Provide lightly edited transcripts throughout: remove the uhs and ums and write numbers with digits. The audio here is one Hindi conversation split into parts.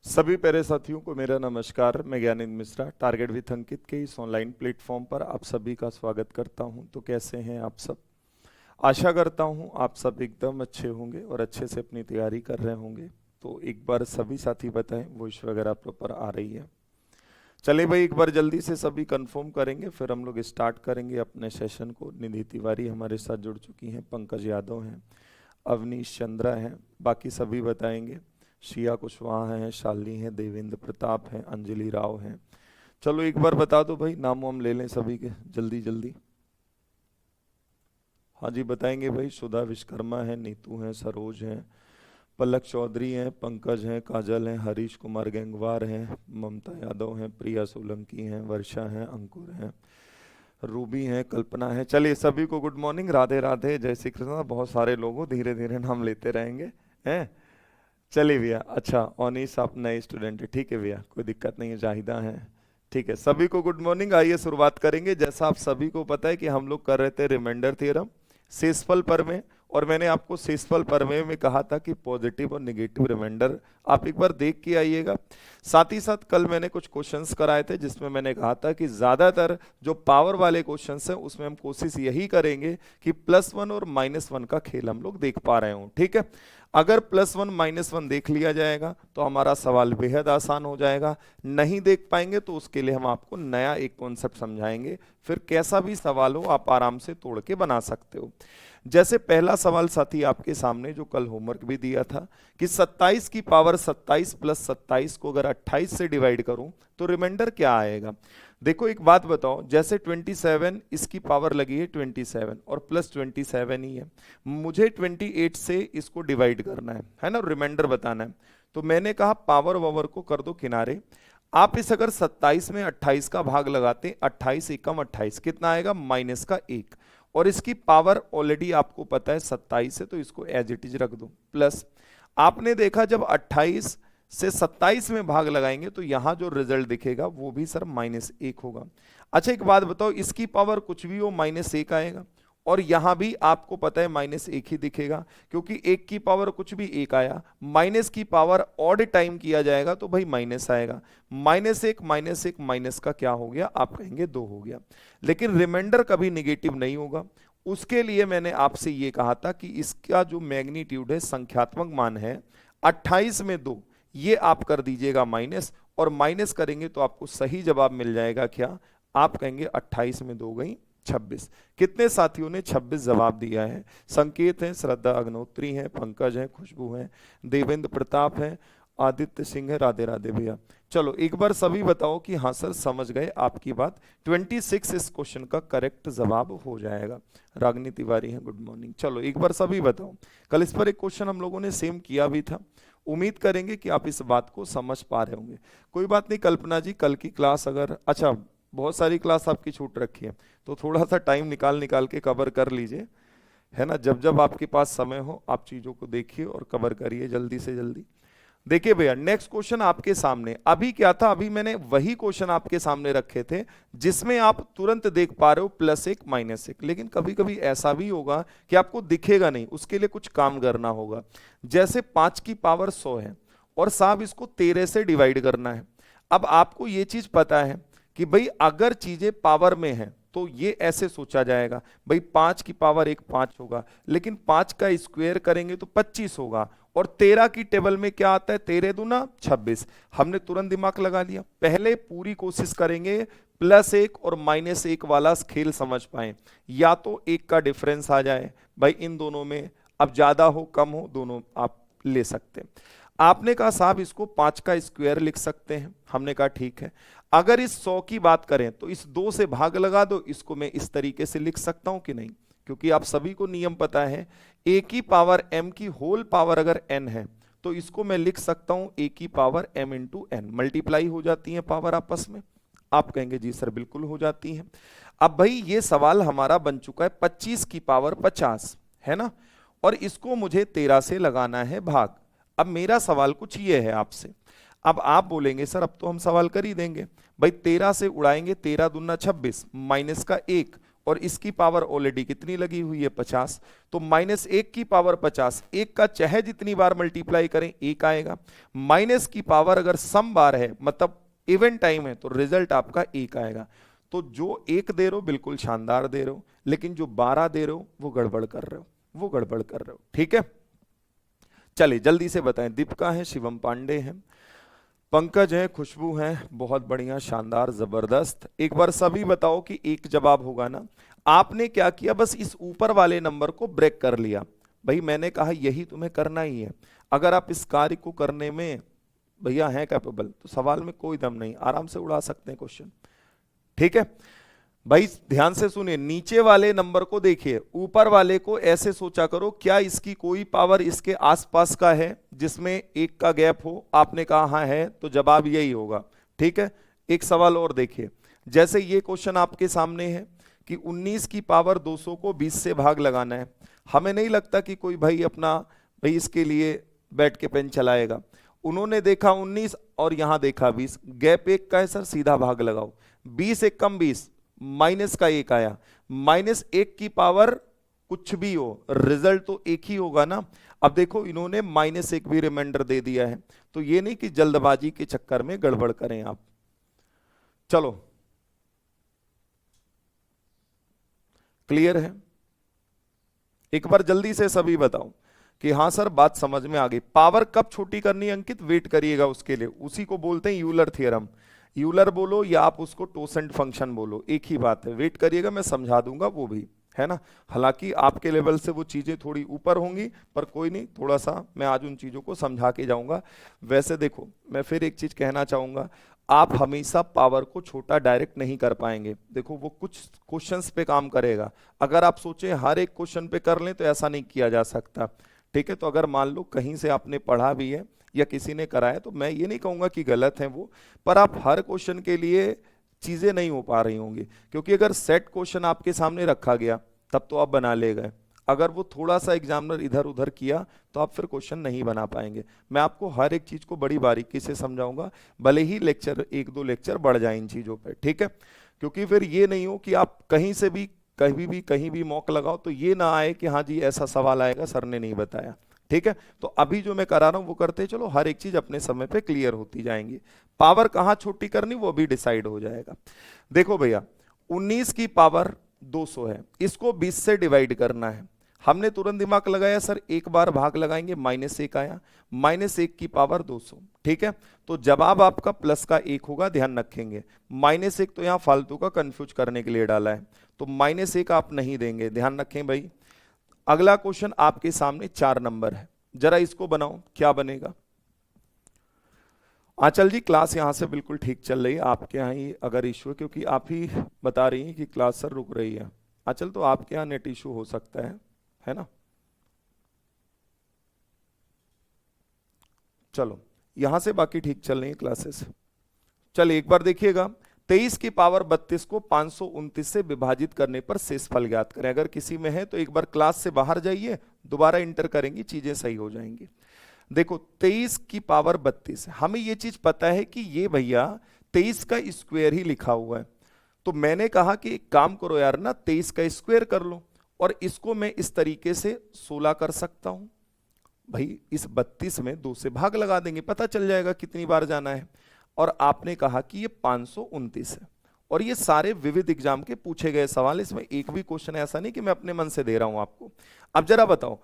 सभी प्यारे साथियों को मेरा नमस्कार। मैं ज्ञानेंद्र मिश्रा टारगेट विथ अंकित के इस ऑनलाइन प्लेटफॉर्म पर आप सभी का स्वागत करता हूं। तो कैसे हैं आप सब? आशा करता हूं आप सब एकदम अच्छे होंगे और अच्छे से अपनी तैयारी कर रहे होंगे। तो एक बार सभी साथी बताएं वॉइस वगैरह प्रॉपर आ रही है? चले भाई, एक बार जल्दी से सभी कंफर्म करेंगे, फिर हम लोग स्टार्ट करेंगे अपने सेशन को। निधि तिवारी हमारे साथ जुड़ चुकी हैं, पंकज यादव हैं, अवनीश चंद्रा हैं, बाकी सभी बताएंगे। शिया कुशवाहा हैं, शालिनी हैं, देवेंद्र प्रताप हैं, अंजलि राव हैं। चलो एक बार बता दो भाई, नाम वाम ले लें सभी के जल्दी जल्दी। हाँ जी बताएंगे भाई। सुधा विश्वकर्मा है, नीतू हैं, सरोज हैं, पलक चौधरी हैं, पंकज हैं, काजल हैं, हरीश कुमार गंगवार हैं, ममता यादव हैं, प्रिया सोलंकी हैं, वर्षा हैं, अंकुर हैं, रूबी हैं, कल्पना है। चलिए सभी को गुड मॉर्निंग, राधे राधे, जय श्री कृष्ण। बहुत सारे लोगों, धीरे धीरे नाम लेते रहेंगे हैं। चलिए भैया, अच्छा ओनीस आप नए स्टूडेंट है, ठीक है भैया, कोई दिक्कत नहीं है। जाहिदा है, ठीक है। सभी को गुड मॉर्निंग। आइए शुरुआत करेंगे। जैसा आप सभी को पता है कि हम लोग कर रहे थे रिमाइंडर थ्योरम शेषफल प्रमेय, और मैंने आपको शेषफल प्रमेय में कहा था कि पॉजिटिव और निगेटिव रिमाइंडर आप एक बार देख के आइएगा। साथ ही साथ कल मैंने कुछ क्वेश्चंस कराए थे जिसमें मैंने कहा था कि ज्यादातर जो पावर वाले क्वेश्चंस हैं उसमें हम कोशिश यही करेंगे कि +1 और -1 का खेल हम लोग देख पा रहे हों, ठीक है। अगर +1 -1 देख लिया जाएगा तो हमारा सवाल बेहद आसान हो जाएगा। नहीं देख पाएंगे तो उसके लिए हम आपको नया एक कॉन्सेप्ट समझाएंगे, फिर कैसा भी सवाल हो आप आराम से तोड़ के बना सकते हो। जैसे पहला सवाल साथी आपके सामने जो कल होमवर्क भी दिया था कि 27 की पावर 27 + 27 को अगर 28 से डिवाइड करूं तो रिमाइंडर क्या आएगा। देखो एक बात बताओ, जैसे 27 इसकी पावर लगी है 27 और +27 ही है, मुझे 28 से इसको डिवाइड करना है ना, रिमाइंडर बताना है। तो मैंने कहा पावर वावर को कर दो किनारे। आप इस अगर 27 में 28 का भाग लगाते, 28 एकम 28 कितना आएगा, -1, और इसकी पावर ऑलरेडी आपको पता है 27 है, तो इसको एज इट इज रख दो। प्लस आपने देखा जब 28 से 27 में भाग लगाएंगे तो यहां जो रिजल्ट दिखेगा वो भी सर -1 होगा। अच्छा एक बात बताओ, इसकी पावर कुछ भी हो -1 आएगा, और यहां भी आपको पता है -1 ही दिखेगा, क्योंकि 1 की पावर कुछ भी 1 आया, माइनस की पावर ऑड टाइम किया जाएगा तो भाई माइनस आएगा। -1 -1 माइनस का क्या हो गया, आप कहेंगे 2 हो गया। लेकिन रिमाइंडर कभी निगेटिव नहीं होगा। उसके लिए मैंने आपसे ये कहा था कि इसका जो मैग्नीट्यूड है, संख्यात्मक मान है 28 में 2, ये आप कर दीजिएगा माइनस, और माइनस करेंगे तो आपको सही जवाब मिल जाएगा क्या, आप कहेंगे 28 में 2 गई 26। कितने साथियों ने 26 जवाब दिया है? संकेत है, श्रद्धा अग्नोत्री है, पंकज है, खुशबू है, देवेंद्र प्रताप है, आदित्य सिंह है, राधे राधे भैया। चलो एक बार सभी बताओ कि हाँ सर समझ गए आपकी बात। 26 इस क्वेश्चन का करेक्ट जवाब हो जाएगा। रागनी तिवारी है, गुड मॉर्निंग। चलो एक बार सभी बताओ। कल इस पर एक क्वेश्चन हम लोगों ने सेम किया भी था। उम्मीद करेंगे कि आप इस बात को समझ पा रहे होंगे। कोई बात नहीं कल्पना जी, कल की क्लास अगर, अच्छा बहुत सारी क्लास आपकी छूट रखी है, तो थोड़ा सा टाइम निकाल निकाल के कवर कर लीजिए, है ना। जब जब आपके पास समय हो आप चीजों को देखिए और कवर करिए जल्दी से जल्दी। देखिए भैया, नेक्स्ट क्वेश्चन आपके सामने अभी क्या था, अभी मैंने वही क्वेश्चन आपके सामने रखे थे जिसमें आप तुरंत देख पा रहे हो +1 -1। लेकिन कभी कभी ऐसा भी होगा कि आपको दिखेगा नहीं, उसके लिए कुछ काम करना होगा। जैसे 5 की पावर 100 है और साहब इसको 13 से डिवाइड करना है। अब आपको ये चीज पता है कि भाई अगर चीजें पावर में है तो ये ऐसे सोचा जाएगा, भाई 5 की पावर 1 5 होगा, लेकिन 5 का स्क्वायर करेंगे तो 25 होगा, और 13 की टेबल में क्या आता है, 13 दूना 26। हमने तुरंत दिमाग लगा लिया। पहले पूरी कोशिश करेंगे +1 और -1 वाला खेल समझ पाए, या तो 1 का डिफरेंस आ जाए भाई इन दोनों में, अब ज्यादा हो कम हो दोनों आप ले सकते हैं। आपने कहा साहब इसको 5 का स्क्वायर लिख सकते हैं, हमने कहा ठीक है। अगर इस 100 की बात करें तो इस 2 से भाग लगा दो, इसको मैं इस तरीके से लिख सकता हूं कि नहीं, क्योंकि आप सभी को नियम पता है a की पावर m की होल पावर अगर n है तो इसको मैं लिख सकता हूं a की power m into n, multiply हो जाती है पावर आपस में। आप कहेंगे जी सर बिल्कुल हो जाती है। अब भाई ये सवाल हमारा बन चुका है 25 की पावर 50, है ना, और इसको मुझे 13 से लगाना है भाग। अब मेरा सवाल कुछ ये है आपसे, अब आप बोलेंगे सर अब तो हम सवाल कर ही देंगे, भाई 13 से उड़ाएंगे, 13 दूना 26 माइनस का 1, और इसकी पावर ऑलरेडी कितनी लगी हुई है 50, तो -1 की पावर 50, एक का चाहे जितनी बार मल्टीप्लाई करें 1 आएगा। माइनस की पावर अगर सम बार है मतलब इवन टाइम है तो रिजल्ट आपका 1 आएगा। तो जो 1 दे रहे हो बिल्कुल शानदार दे रहे हो, लेकिन जो 12 दे रहे हो वो गड़बड़ कर रहे हो, वो गड़बड़ कर रहे हो। ठीक है, चलिए जल्दी से बताएं। दीपिका है, शिवम पांडे है, पंकज है, खुशबू है, बहुत बढ़िया, शानदार, जबरदस्त। एक बार सभी बताओ कि एक जवाब होगा ना। आपने क्या किया, बस इस ऊपर वाले नंबर को ब्रेक कर लिया। भाई मैंने कहा यही तुम्हें करना ही है। अगर आप इस कार्य को करने में भैया हैं कैपेबल तो सवाल में कोई दम नहीं, आराम से उड़ा सकते हैं क्वेश्चन। ठीक है भाई, ध्यान से सुनिए, नीचे वाले नंबर को देखिए, ऊपर वाले को ऐसे सोचा करो क्या इसकी कोई पावर इसके आसपास का है जिसमें 1 का गैप हो। आपने कहा हाँ है, तो जवाब यही होगा। ठीक है, एक सवाल और देखिए, जैसे ये क्वेश्चन आपके सामने है कि 19 की पावर 200 को 20 से भाग लगाना है। हमें नहीं लगता कि कोई भाई अपना भाई इसके लिए बैठ के पेन चलाएगा। उन्होंने देखा 19 और यहां देखा 20, गैप 1 का है सर, सीधा भाग लगाओ। 20 एक कम 20, माइनस का 1 आया, -1 की पावर कुछ भी हो रिजल्ट तो एक ही होगा ना। अब देखो इन्होंने -1 भी रिमाइंडर दे दिया है, तो ये नहीं कि जल्दबाजी के चक्कर में गड़बड़ करें आप। चलो क्लियर है, एक बार जल्दी से सभी बताओ कि हाँ सर बात समझ में आ गई। पावर कब छोटी करनी है अंकित, वेट करिएगा उसके लिए, उसी को बोलते हैं यूलर थ्योरम। यूलर बोलो या आप उसको टोसेंट फंक्शन बोलो, एक ही बात है। वेट करिएगा, मैं समझा दूंगा वो भी, है ना। हालांकि आपके लेवल से वो चीजें थोड़ी ऊपर होंगी, पर कोई नहीं, थोड़ा सा मैं आज उन चीजों को समझा के जाऊंगा। वैसे देखो मैं फिर एक चीज कहना चाहूंगा, आप हमेशा पावर को छोटा डायरेक्ट नहीं कर पाएंगे। देखो वो कुछ क्वेश्चंस पे काम करेगा, अगर आप सोचे हर एक क्वेश्चन पे कर लें तो ऐसा नहीं किया जा सकता। ठीक है, तो अगर मान लो कहीं से आपने पढ़ा भी है या किसी ने कराया, तो मैं ये नहीं कहूंगा कि गलत है वो, पर आप हर क्वेश्चन के लिए चीजें नहीं हो पा रही होंगी, क्योंकि अगर सेट क्वेश्चन आपके सामने रखा गया तब तो आप बना ले गए। अगर वो थोड़ा सा एग्जामिनर इधर उधर किया तो आप फिर क्वेश्चन नहीं बना पाएंगे। मैं आपको हर एक चीज को बड़ी बारीकी से समझाऊंगा, भले ही लेक्चर 1-2 लेक्चर बढ़ जाए इन चीजों पर। ठीक है, क्योंकि फिर ये नहीं हो कि आप कहीं से भी कहीं भी मौक लगाओ तो ये ना आए कि हाँ जी ऐसा सवाल आएगा सर ने नहीं बताया। ठीक है, तो अभी जो मैं करा रहा हूं वो करते चलो, हर एक चीज अपने समय पे क्लियर होती जाएंगी। पावर कहां छोटी करनी वो भी डिसाइड हो जाएगा। देखो भैया 19 की पावर 200 है, इसको 20 से डिवाइड करना है। हमने तुरंत दिमाग लगाया सर, एक बार भाग लगाएंगे, -1 आया, -1 की पावर 200। ठीक है, तो जवाब आपका प्लस का 1 होगा, ध्यान रखेंगे। -1 तो यहां फालतू का कंफ्यूज करने के लिए डाला है, तो -1 आप नहीं देंगे, ध्यान रखें भाई। अगला क्वेश्चन आपके सामने 4 नंबर है, जरा इसको बनाओ, क्या बनेगा। आंचल जी क्लास यहां से बिल्कुल ठीक चल रही है, आपके यहाँ ही अगर इशू है, क्योंकि आप ही बता रही हैं कि क्लास सर रुक रही है। आंचल तो आपके यहाँ नेट इशू हो सकता है ना। चलो यहां से बाकी ठीक चल रही है क्लासेस। चलिए एक बार देखिएगा, 23 की पावर 32 को 529 से विभाजित करने पर शेषफल ज्ञात करें। अगर किसी में है तो एक बार क्लास से बाहर जाइए, दोबारा इंटर करेंगी, चीजें सही हो जाएंगी। देखो 23 की पावर 32, हमें ये चीज पता है कि ये भैया 23 का स्क्वायर ही लिखा हुआ है, तो मैंने कहा कि एक काम करो यार ना, 23 का स्क्वायर कर लो, और इसको मैं इस तरीके से 16 कर सकता हूं। भाई इस 32 में 2 से भाग लगा देंगे, पता चल जाएगा कितनी बार जाना है। और आपने कहा कि ये 529 है, और ये सारे विविध एग्जाम के पूछे गए सवाल, इसमें एक भी क्वेश्चन ऐसा नहीं कि मैं अपने मन से दे रहा हूं आपको। अब जरा बताओ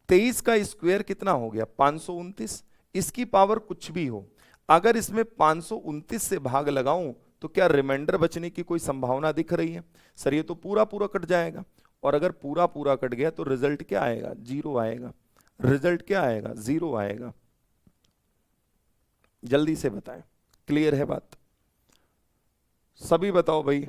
23 का स्क्वायर कितना हो गया, 529। इसकी पावर कुछ भी हो, अगर इसमें 529 से भाग लगाऊं तो क्या रिमाइंडर बचने की कोई संभावना दिख रही है। सर ये तो पूरा पूरा कट जाएगा, और अगर पूरा पूरा कट गया तो रिजल्ट क्या आएगा, 0 आएगा। रिजल्ट क्या आएगा, 0 आएगा। जल्दी से बताएं, क्लियर है बात, सभी बताओ भाई।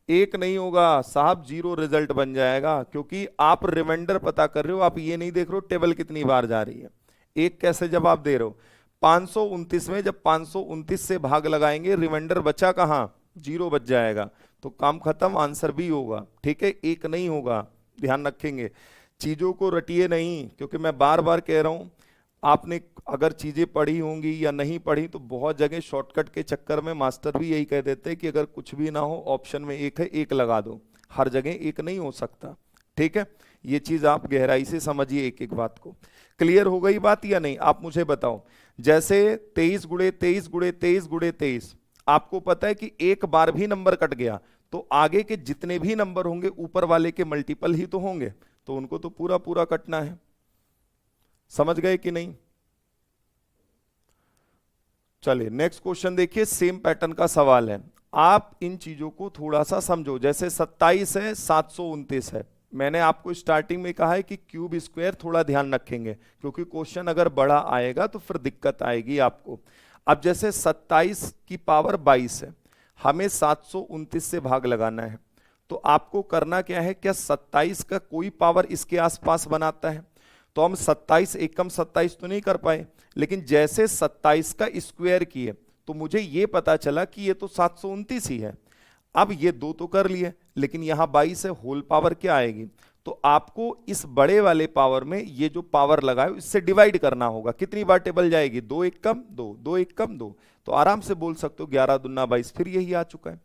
एक नहीं होगा साहब, 0 रिजल्ट बन जाएगा, क्योंकि आप रिमाइंडर पता कर रहे हो, आप ये नहीं देख रहे हो टेबल कितनी बार जा रही है। एक कैसे जवाब दे रहे हो, 529 में जब 529 से भाग लगाएंगे, रिमाइंडर बचा कहां, 0 बच जाएगा, तो काम खत्म, आंसर भी होगा। ठीक है, एक नहीं होगा, ध्यान रखेंगे, चीजों को रटिए नहीं, क्योंकि मैं बार बार कह रहा हूं, आपने अगर चीजें पढ़ी होंगी या नहीं पढ़ी तो बहुत जगह शॉर्टकट के चक्कर में मास्टर भी यही कह देते हैं कि अगर कुछ भी ना हो ऑप्शन में एक है, एक लगा दो। हर जगह एक नहीं हो सकता। ठीक है, ये चीज आप गहराई से समझिए एक एक बात को। क्लियर हो गई बात या नहीं, आप मुझे बताओ। जैसे 23 गुणे 23 गुणे 23 गुणे 23, आपको पता है कि एक बार भी नंबर कट गया तो आगे के जितने भी नंबर होंगे ऊपर वाले के मल्टीपल ही तो होंगे, तो उनको तो पूरा पूरा कटना है। समझ गए कि नहीं? चलिए नेक्स्ट क्वेश्चन देखिए, सेम पैटर्न का सवाल है। आप इन चीजों को थोड़ा सा समझो। जैसे 27 है, 729 है। मैंने आपको स्टार्टिंग में कहा है कि क्यूब स्क्वायर थोड़ा ध्यान रखेंगे, क्योंकि क्वेश्चन अगर बड़ा आएगा तो फिर दिक्कत आएगी आपको। अब जैसे 27 की पावर 22 है, हमें 729 से भाग लगाना है, तो आपको करना क्या है, क्या 27 का कोई पावर इसके आसपास बनाता है? तो हम 27 एकम 27 तो नहीं कर पाए, लेकिन जैसे 27 का स्क्वायर किए तो मुझे ये पता चला कि ये तो 729 ही है। अब ये दो तो कर लिए, लेकिन यहां 22 है, होल पावर क्या आएगी? तो आपको इस बड़े वाले पावर में ये जो पावर लगाए इससे डिवाइड करना होगा। कितनी बार टेबल जाएगी? 2 एकम 2, 2 एकम 2, तो आराम से बोल सकते हो 11 दूना 22, फिर यही आ चुका है।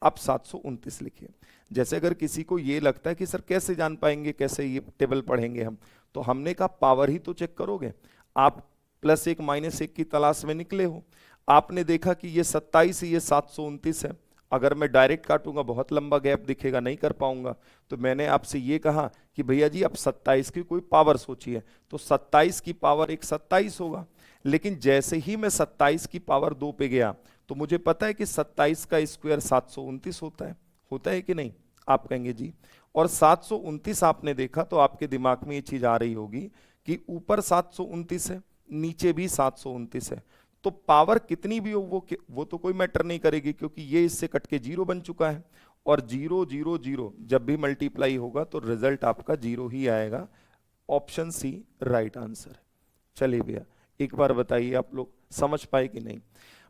अब 729 लिखिए। जैसे अगर किसी को ये लगता है कि सर कैसे जान पाएंगे, कैसे ये टेबल पढ़ेंगे हम, तो हमने कहा पावर ही तो चेक करोगे। आप +1 -1 की तलाश में निकले हो, आपने देखा कि ये 27 ये 729 है। अगर मैं डायरेक्ट काटूंगा बहुत लंबा गैप दिखेगा, नहीं कर पाऊंगा, तो मैंने आपसे ये कहा कि भैया जी अब 27 की कोई पावर सोचिए, तो 27 की पावर एक 27 होगा। लेकिन जैसे ही मैं 27 की पावर 2 पे गया तो मुझे पता है कि 27 का स्क्वायर 729 होता है कि नहीं? आप कहेंगे जी। और 729 आपने देखा तो आपके दिमाग में ये चीज आ रही होगी कि ऊपर 729 है, नीचे भी 729 है, तो पावर कितनी भी हो वो तो कोई मैटर नहीं करेगी, क्योंकि ये इससे कट के 0 बन चुका है। और 0 0 0 जब भी मल्टीप्लाई होगा तो रिजल्ट आपका 0 ही आएगा। Option C right answer. चलिए भैया एक बार बताइए आप लोग समझ पाए कि नहीं?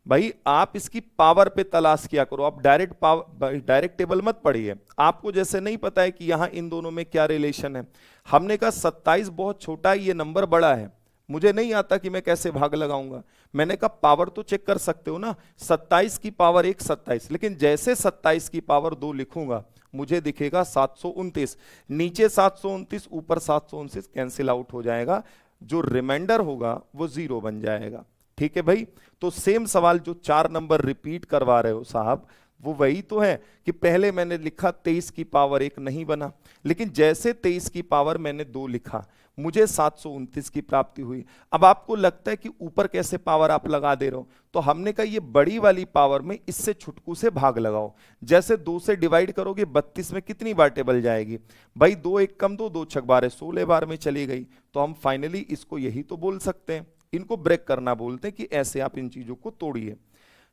भाई आप इसकी पावर पे तलाश किया करो, आप डायरेक्ट टेबल मत पढ़िए। आपको जैसे नहीं पता है कि यहां इन दोनों में क्या रिलेशन है, हमने कहा 27 बहुत छोटा है, ये नंबर बड़ा है, मुझे नहीं आता कि मैं कैसे भाग लगाऊंगा। मैंने कहा पावर तो चेक कर सकते हो ना, 27 की पावर 1 27, लेकिन जैसे 27 की पावर 2 लिखूंगा मुझे दिखेगा 729, नीचे 729 ऊपर 729 कैंसिल आउट हो जाएगा, जो रिमाइंडर होगा वो 0 बन जाएगा। ठीक है भाई, तो सेम सवाल जो 4 नंबर रिपीट करवा रहे हो साहब, वो वही तो है कि पहले मैंने लिखा 23 की पावर 1 नहीं बना, लेकिन जैसे 23 की पावर मैंने 2 लिखा मुझे 729 की प्राप्ति हुई। अब आपको लगता है कि ऊपर कैसे पावर आप लगा दे रहे हो, तो हमने कहा ये बड़ी वाली पावर में इससे छुटकू से भाग लगाओ। जैसे 2 से डिवाइड करोगे 32 में कितनी बार टेबल जाएगी? भाई 2 1 कम 2, 2 6 12 16 बार में चली गई। तो हम फाइनली इसको यही तो बोल सकते हैं, इनको ब्रेक करना बोलते हैं कि ऐसे आप इन चीजों को तोड़िए।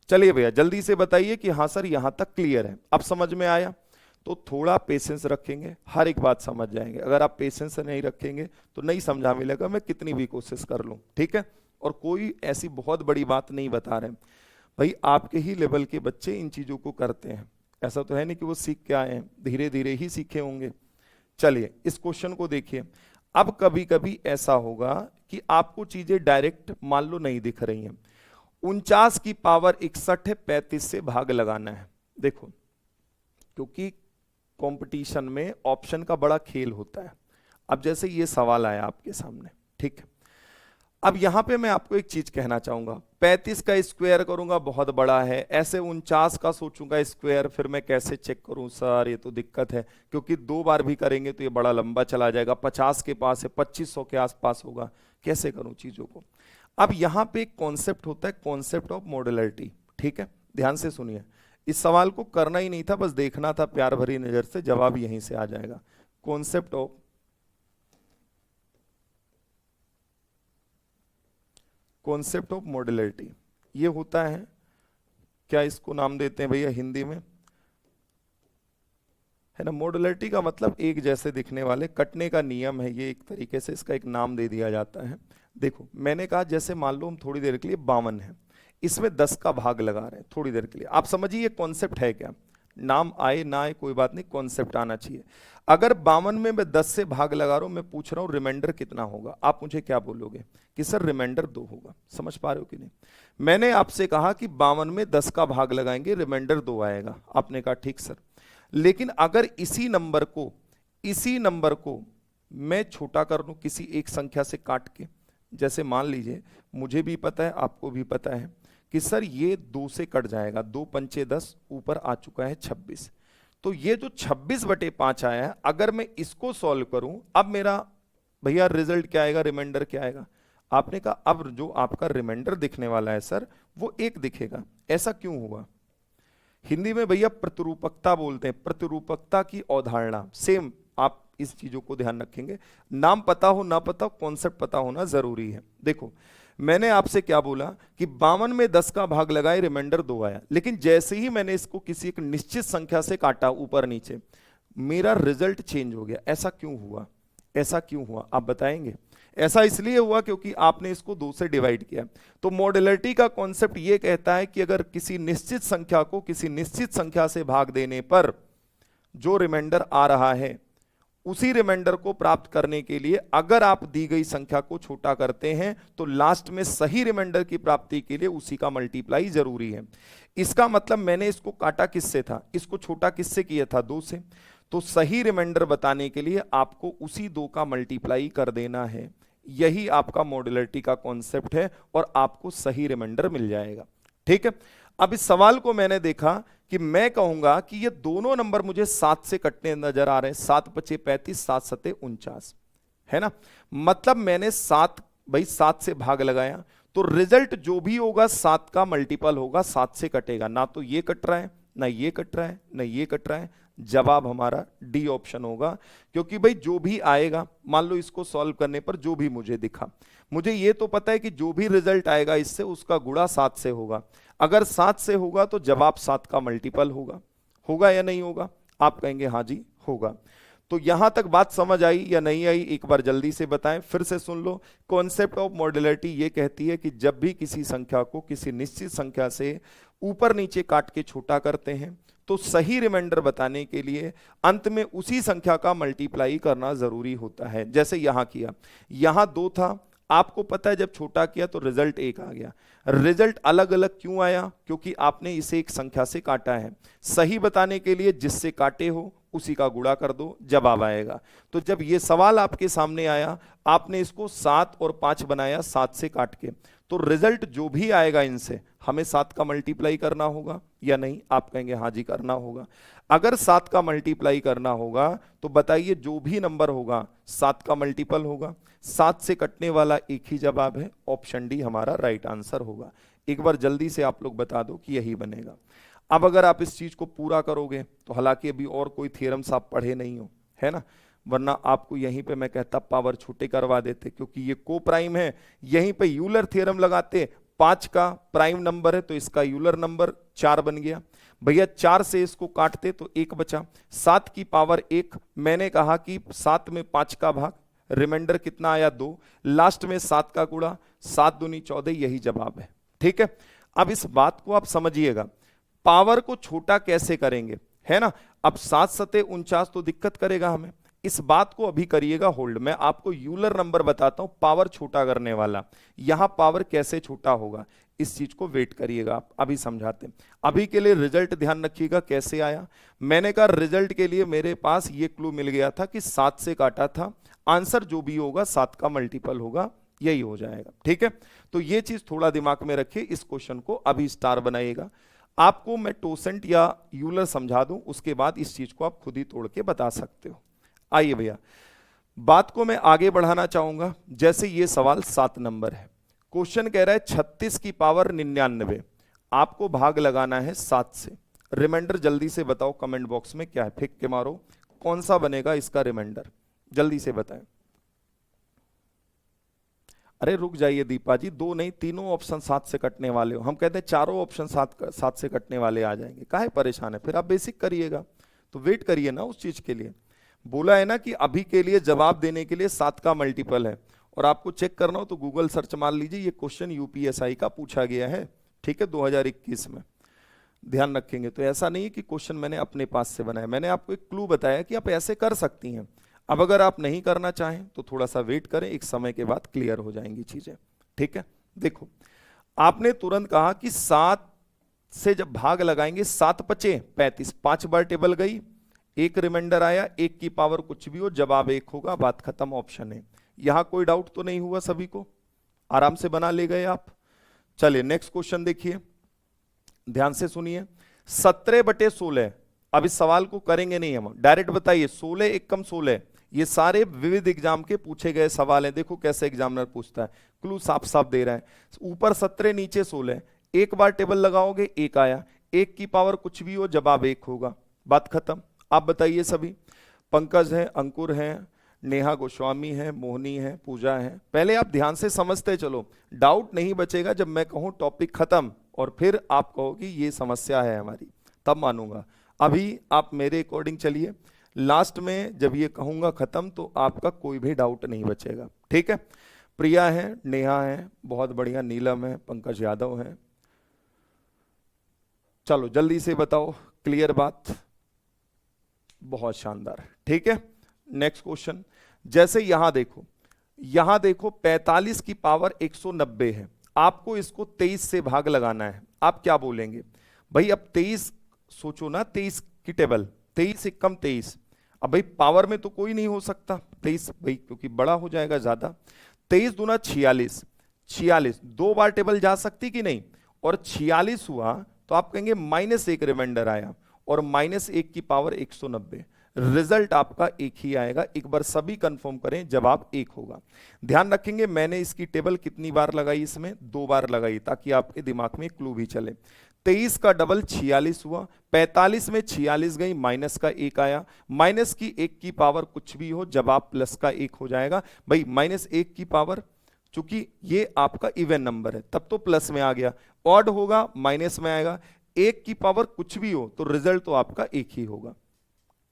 चलिए भैया जल्दी से बताइए कि हाँ सर यहां तक क्लियर है, अब समझ में आया? तो थोड़ा पेशेंस रखेंगे, हर एक बात समझ जाएंगे। अगर आप पेशेंस नहीं रखेंगे तो नहीं समझा मिलेगा, मैं कितनी भी कोशिश कर लूं। ठीक है, और कोई ऐसी बहुत बड़ी बात नहीं बता रहे भाई, आपके ही लेवल के बच्चे इन चीजों को करते हैं, ऐसा तो है नहीं कि वो सीख के आए हैं, धीरे धीरे ही सीखे होंगे। चलिए इस क्वेश्चन को देखिए। अब कभी कभी ऐसा होगा कि आपको चीजें डायरेक्ट मान लो नहीं दिख रही हैं। 49 की पावर 61 है, 35 से भाग लगाना है। देखो क्योंकि कंपटीशन में ऑप्शन का बड़ा खेल होता है। अब जैसे ये सवाल आया आपके सामने, ठीक है, अब यहां पे मैं आपको एक चीज कहना चाहूंगा, 35 का स्क्वायर करूंगा बहुत बड़ा है, ऐसे 49 का सोचूंगा स्क्वायर, फिर मैं कैसे चेक करूं सर, ये तो दिक्कत है, क्योंकि 2 बार भी करेंगे तो ये बड़ा लंबा चला जाएगा, 50 के पास है, 2500 के आसपास होगा, कैसे करूं चीजों को? अब यहां पे एक कॉन्सेप्ट होता है, कॉन्सेप्ट ऑफ मॉड्युलरिटी। ठीक है, ध्यान से सुनिए, इस सवाल को करना ही नहीं था, बस देखना था प्यार भरी नजर से, जवाब यहीं से आ जाएगा। कॉन्सेप्ट ऑफ मॉड्युलरिटी ये होता है, क्या इसको नाम देते हैं भैया हिंदी में, है ना? मॉड्युलरिटी का मतलब एक जैसे दिखने वाले, कटने का नियम है ये, एक तरीके से इसका एक नाम दे दिया जाता है। देखो मैंने कहा जैसे मान लो हम थोड़ी देर के लिए 52 है, इसमें 10 का भाग लगा रहे हैं थोड़ी देर के लिए, आप समझिए ये कॉन्सेप्ट है क्या, नाम आए ना आए कोई बात नहीं, कॉन्सेप्ट आना चाहिए। अगर 52 में मैं 10 से भाग लगा रहा हूं, मैं पूछ रहा हूं रिमाइंडर कितना होगा, आप मुझे क्या बोलोगे कि सर रिमाइंडर 2 होगा। समझ पा रहे हो कि नहीं? मैंने आपसे कहा कि 52 में 10 का भाग लगाएंगे, रिमाइंडर 2 आएगा, आपने कहा ठीक सर। लेकिन अगर इसी नंबर को मैं छोटा कर दूं किसी एक संख्या से काट के, जैसे मान लीजिए मुझे भी पता है आपको भी पता है कि सर ये 2 से कट जाएगा, 2 पंचे 10, ऊपर आ चुका है 26। तो ये जो 26/5 आया है, अगर मैं इसको सॉल्व करूं, अब मेरा भैया रिजल्ट क्या आएगा, रिमाइंडर क्या आएगा? आपने कहा अब जो आपका रिमाइंडर दिखने वाला है सर वो 1 दिखेगा। ऐसा क्यों हुआ? हिंदी में भैया प्रतिरूपकता बोलते हैं, प्रतिरूपकता की अवधारणा सेम। आप इस चीजों को ध्यान रखेंगे, नाम पता हो ना पता हो, कॉन्सेप्ट पता होना जरूरी है। देखो मैंने आपसे क्या बोला कि 52 में 10 का भाग लगाए, रिमाइंडर 2 आया, लेकिन जैसे ही मैंने इसको किसी एक निश्चित संख्या से काटा ऊपर नीचे, मेरा रिजल्ट चेंज हो गया। ऐसा क्यों हुआ? ऐसा क्यों हुआ आप बताएंगे? ऐसा इसलिए हुआ क्योंकि आपने इसको 2 से डिवाइड किया। तो मॉड्युलरिटी का कॉन्सेप्ट ये कहता है कि अगर किसी निश्चित संख्या को किसी निश्चित संख्या से भाग देने पर जो रिमाइंडर आ रहा है, उसी रिमाइंडर को प्राप्त करने के लिए अगर आप दी गई संख्या को छोटा करते हैं तो लास्ट में सही रिमाइंडर की प्राप्ति के लिए उसी का मल्टीप्लाई जरूरी है। इसका मतलब मैंने इसको काटा किससे था, इसको छोटा किससे किया था, 2 से। तो सही रिमाइंडर बताने के लिए आपको उसी 2 का मल्टीप्लाई कर देना है। यही आपका मॉड्युलरिटी का कॉन्सेप्ट है और आपको सही रिमाइंडर मिल जाएगा। ठीक है, अब इस सवाल को मैंने देखा कि मैं कहूंगा कि ये दोनों नंबर मुझे 7 से कटने नजर आ रहे हैं। 7 पचे 35, 7 सते 49, है ना। मतलब मैंने 7 से भाग लगाया, तो रिजल्ट जो भी होगा 7 का मल्टीपल होगा, 7 से कटेगा। ना तो ये कट रहा है, ना ये कट रहा है, ना ये कट रहा है। जवाब हमारा डी ऑप्शन होगा, क्योंकि भाई जो भी आएगा, मान लो इसको सॉल्व करने पर जो भी मुझे दिखा, मुझे ये तो पता है कि जो भी रिजल्ट आएगा इससे उसका गुणा 7 से होगा। अगर 7 से होगा तो जवाब 7 का मल्टीपल होगा। होगा या नहीं होगा? आप कहेंगे हाँ जी होगा। तो यहां तक बात समझ आई या नहीं आई, एक बार जल्दी से बताएं, फिर से सुन लो। कॉन्सेप्ट ऑफ मॉड्युलरिटी ये कहती है कि जब भी किसी संख्या को किसी निश्चित संख्या से ऊपर नीचे काट के छोटा करते हैं तो सही रिमाइंडर बताने के लिए अंत में उसी संख्या का मल्टीप्लाई करना जरूरी होता है। जैसे यहां किया, यहां 2 था, आपको पता है जब छोटा किया तो रिजल्ट 1 आ गया। रिजल्ट अलग अलग क्यों आया? क्योंकि आपने इसे एक संख्या से काटा है। सही बताने के लिए जिससे काटे हो उसी का गुणा कर दो, जवाब आएगा। तो जब ये सवाल आपके सामने आया, आपने इसको 7 और 5 बनाया 7 से काट के, तो रिजल्ट जो भी आएगा इनसे हमें 7 का मल्टीप्लाई करना होगा या नहीं? आप कहेंगे हाँ जी करना होगा। अगर 7 का मल्टीप्लाई करना होगा तो बताइए जो भी नंबर होगा 7 का मल्टीपल होगा। 7 से कटने वाला एक ही जवाब है, ऑप्शन डी हमारा राइट आंसर होगा। एक बार जल्दी से आप लोग बता दो कि यही बनेगा। अब अगर आप इस चीज को पूरा करोगे तो हालांकि अभी और कोई थ्योरम्स आप पढ़े नहीं हो, है ना, वरना आपको यहीं पे मैं कहता पावर छोटे करवा देते, क्योंकि ये को प्राइम है। यहीं पे यूलर थ्योरम लगाते, 5 का प्राइम नंबर है तो इसका यूलर नंबर 4 बन गया। भैया 4 से इसको काटते तो 1 बचा, 7 की पावर 1। मैंने कहा कि 7 में 5 का भाग, रिमाइंडर कितना आया 2, लास्ट में 7 का गुणा, 7 दूनी 14, यही जवाब है। ठीक है, अब इस बात को आप समझिएगा, पावर को छोटा कैसे करेंगे, है ना। अब 7 सते 49 तो दिक्कत करेगा हमें, इस बात को अभी करिएगा होल्ड। मैं आपको यूलर नंबर बताता हूं पावर छोटा करने वाला। यहां पावर कैसे छोटा होगा इस चीज को वेट करिएगा, आप अभी समझाते हैं। अभी के लिए रिजल्ट ध्यान रखिएगा कैसे आया। मैंने कहा रिजल्ट के लिए मेरे पास ये क्लू मिल गया था कि 7 से काटा था, आंसर जो भी होगा 7 का मल्टीपल होगा, यही हो जाएगा। ठीक है, तो ये चीज थोड़ा दिमाग में रखिए। इस क्वेश्चन को अभी स्टार बनाइएगा। आपको मैं टोसेंट या यूलर समझा दूं, उसके बाद इस चीज को आप खुद ही तोड़ के बता सकते हो। आइए भैया, बात को मैं आगे बढ़ाना चाहूंगा। जैसे ये सवाल 7 नंबर है, क्वेश्चन कह रहा है 36 की पावर 99, आपको भाग लगाना है 7 से। रिमाइंडर जल्दी से बताओ कमेंट बॉक्स में, क्या है, फेंक के मारो, कौन सा बनेगा इसका रिमाइंडर, जल्दी से बताएं। अरे रुक जाइए दीपा जी, 2 नहीं 3 ऑप्शन 7 से कटने वाले हो। हम कहते हैं 4 ऑप्शन 7 से कटने वाले आ जाएंगे, काहे परेशान है? फिर आप बेसिक करिएगा, तो वेट करिए ना उस चीज के लिए। बोला है ना कि अभी के लिए जवाब देने के लिए 7 का मल्टीपल है, और आपको चेक करना हो तो गूगल सर्च मार लीजिए, ये क्वेश्चन यूपीएसआई का पूछा गया है। ठीक है, 2021 में, ध्यान रखेंगे। तो ऐसा नहीं है कि क्वेश्चन मैंने अपने पास से बनाया, मैंने आपको एक क्लू बताया कि आप ऐसे कर सकती हैं। अब अगर आप नहीं करना चाहें तो थोड़ा सा वेट करें, एक समय के बाद क्लियर हो जाएंगी चीजें। ठीक है, देखो आपने तुरंत कहा कि 7 से जब भाग लगाएंगे 7 पचे 35, 5 बार टेबल गई, एक रिमाइंडर आया, एक की पावर कुछ भी हो, जवाब एक होगा, बात खत्म, ऑप्शन है। यहां कोई डाउट तो नहीं हुआ, सभी को आराम से बना ले गए आप। चलिए नेक्स्ट क्वेश्चन देखिए, ध्यान से सुनिए। 17/16, अब इस सवाल को करेंगे नहीं हम, डायरेक्ट बताइए 16 एक कम 16, ये सारे विविध एग्जाम के पूछे गए सवाल हैं। देखो कैसे एग्जामिनर पूछता है, क्लू साफ साफ दे रहा है। ऊपर 17 नीचे 16, एक बार टेबल लगाओगे एक आया, एक की पावर कुछ भी हो, जवाब एक होगा, बात खत्म। आप बताइए सभी, पंकज है, अंकुर है, नेहा गोस्वामी है, मोहनी है, पूजा है। पहले आप ध्यान से समझते चलो, डाउट नहीं बचेगा जब मैं कहूं टॉपिक खत्म और फिर आप कहो कि ये समस्या है हमारी, तब मानूंगा। अभी आप मेरे अकॉर्डिंग चलिए, लास्ट में जब ये कहूंगा खत्म तो आपका कोई भी डाउट नहीं बचेगा, ठीक है। प्रिया है, नेहा है, बहुत बढ़िया, नीलम है, पंकज यादव है। चलो जल्दी से बताओ, क्लियर बात, बहुत शानदार, ठीक है। नेक्स्ट क्वेश्चन, जैसे यहां देखो 45 की पावर 190 है, आपको इसको 23 से भाग लगाना है। आप क्या बोलेंगे भाई, अब 23 सोचो ना, 23 की टेबल, 23 एक कम 23, अब भाई पावर में तो कोई नहीं हो सकता 23 भाई, क्योंकि बड़ा हो जाएगा ज्यादा। 23 दूना 46, 46 दो बार टेबल जा सकती कि नहीं, और 46 हुआ तो आप कहेंगे -1 रिमाइंडर आया, और -1 की पावर 190, रिजल्ट आपका एक ही आएगा। एक बार सभी कंफर्म करें, जवाब एक होगा। ध्यान रखेंगे मैंने इसकी टेबल कितनी बार लगाई, इसमें 2 बार लगाई, ताकि आपके दिमाग में क्लू भी चले। 23 का डबल 46 हुआ, 45 में 46 गई, माइनस का 1 आया, माइनस की 1 की पावर कुछ भी हो, जवाब प्लस का 1 हो जाएगा। भाई -1 की पावर, चूंकि ये आपका इवन नंबर है तब तो प्लस में आ गया, ऑड होगा माइनस में आएगा, 1 की पावर कुछ भी हो तो रिजल्ट तो आपका एक ही होगा,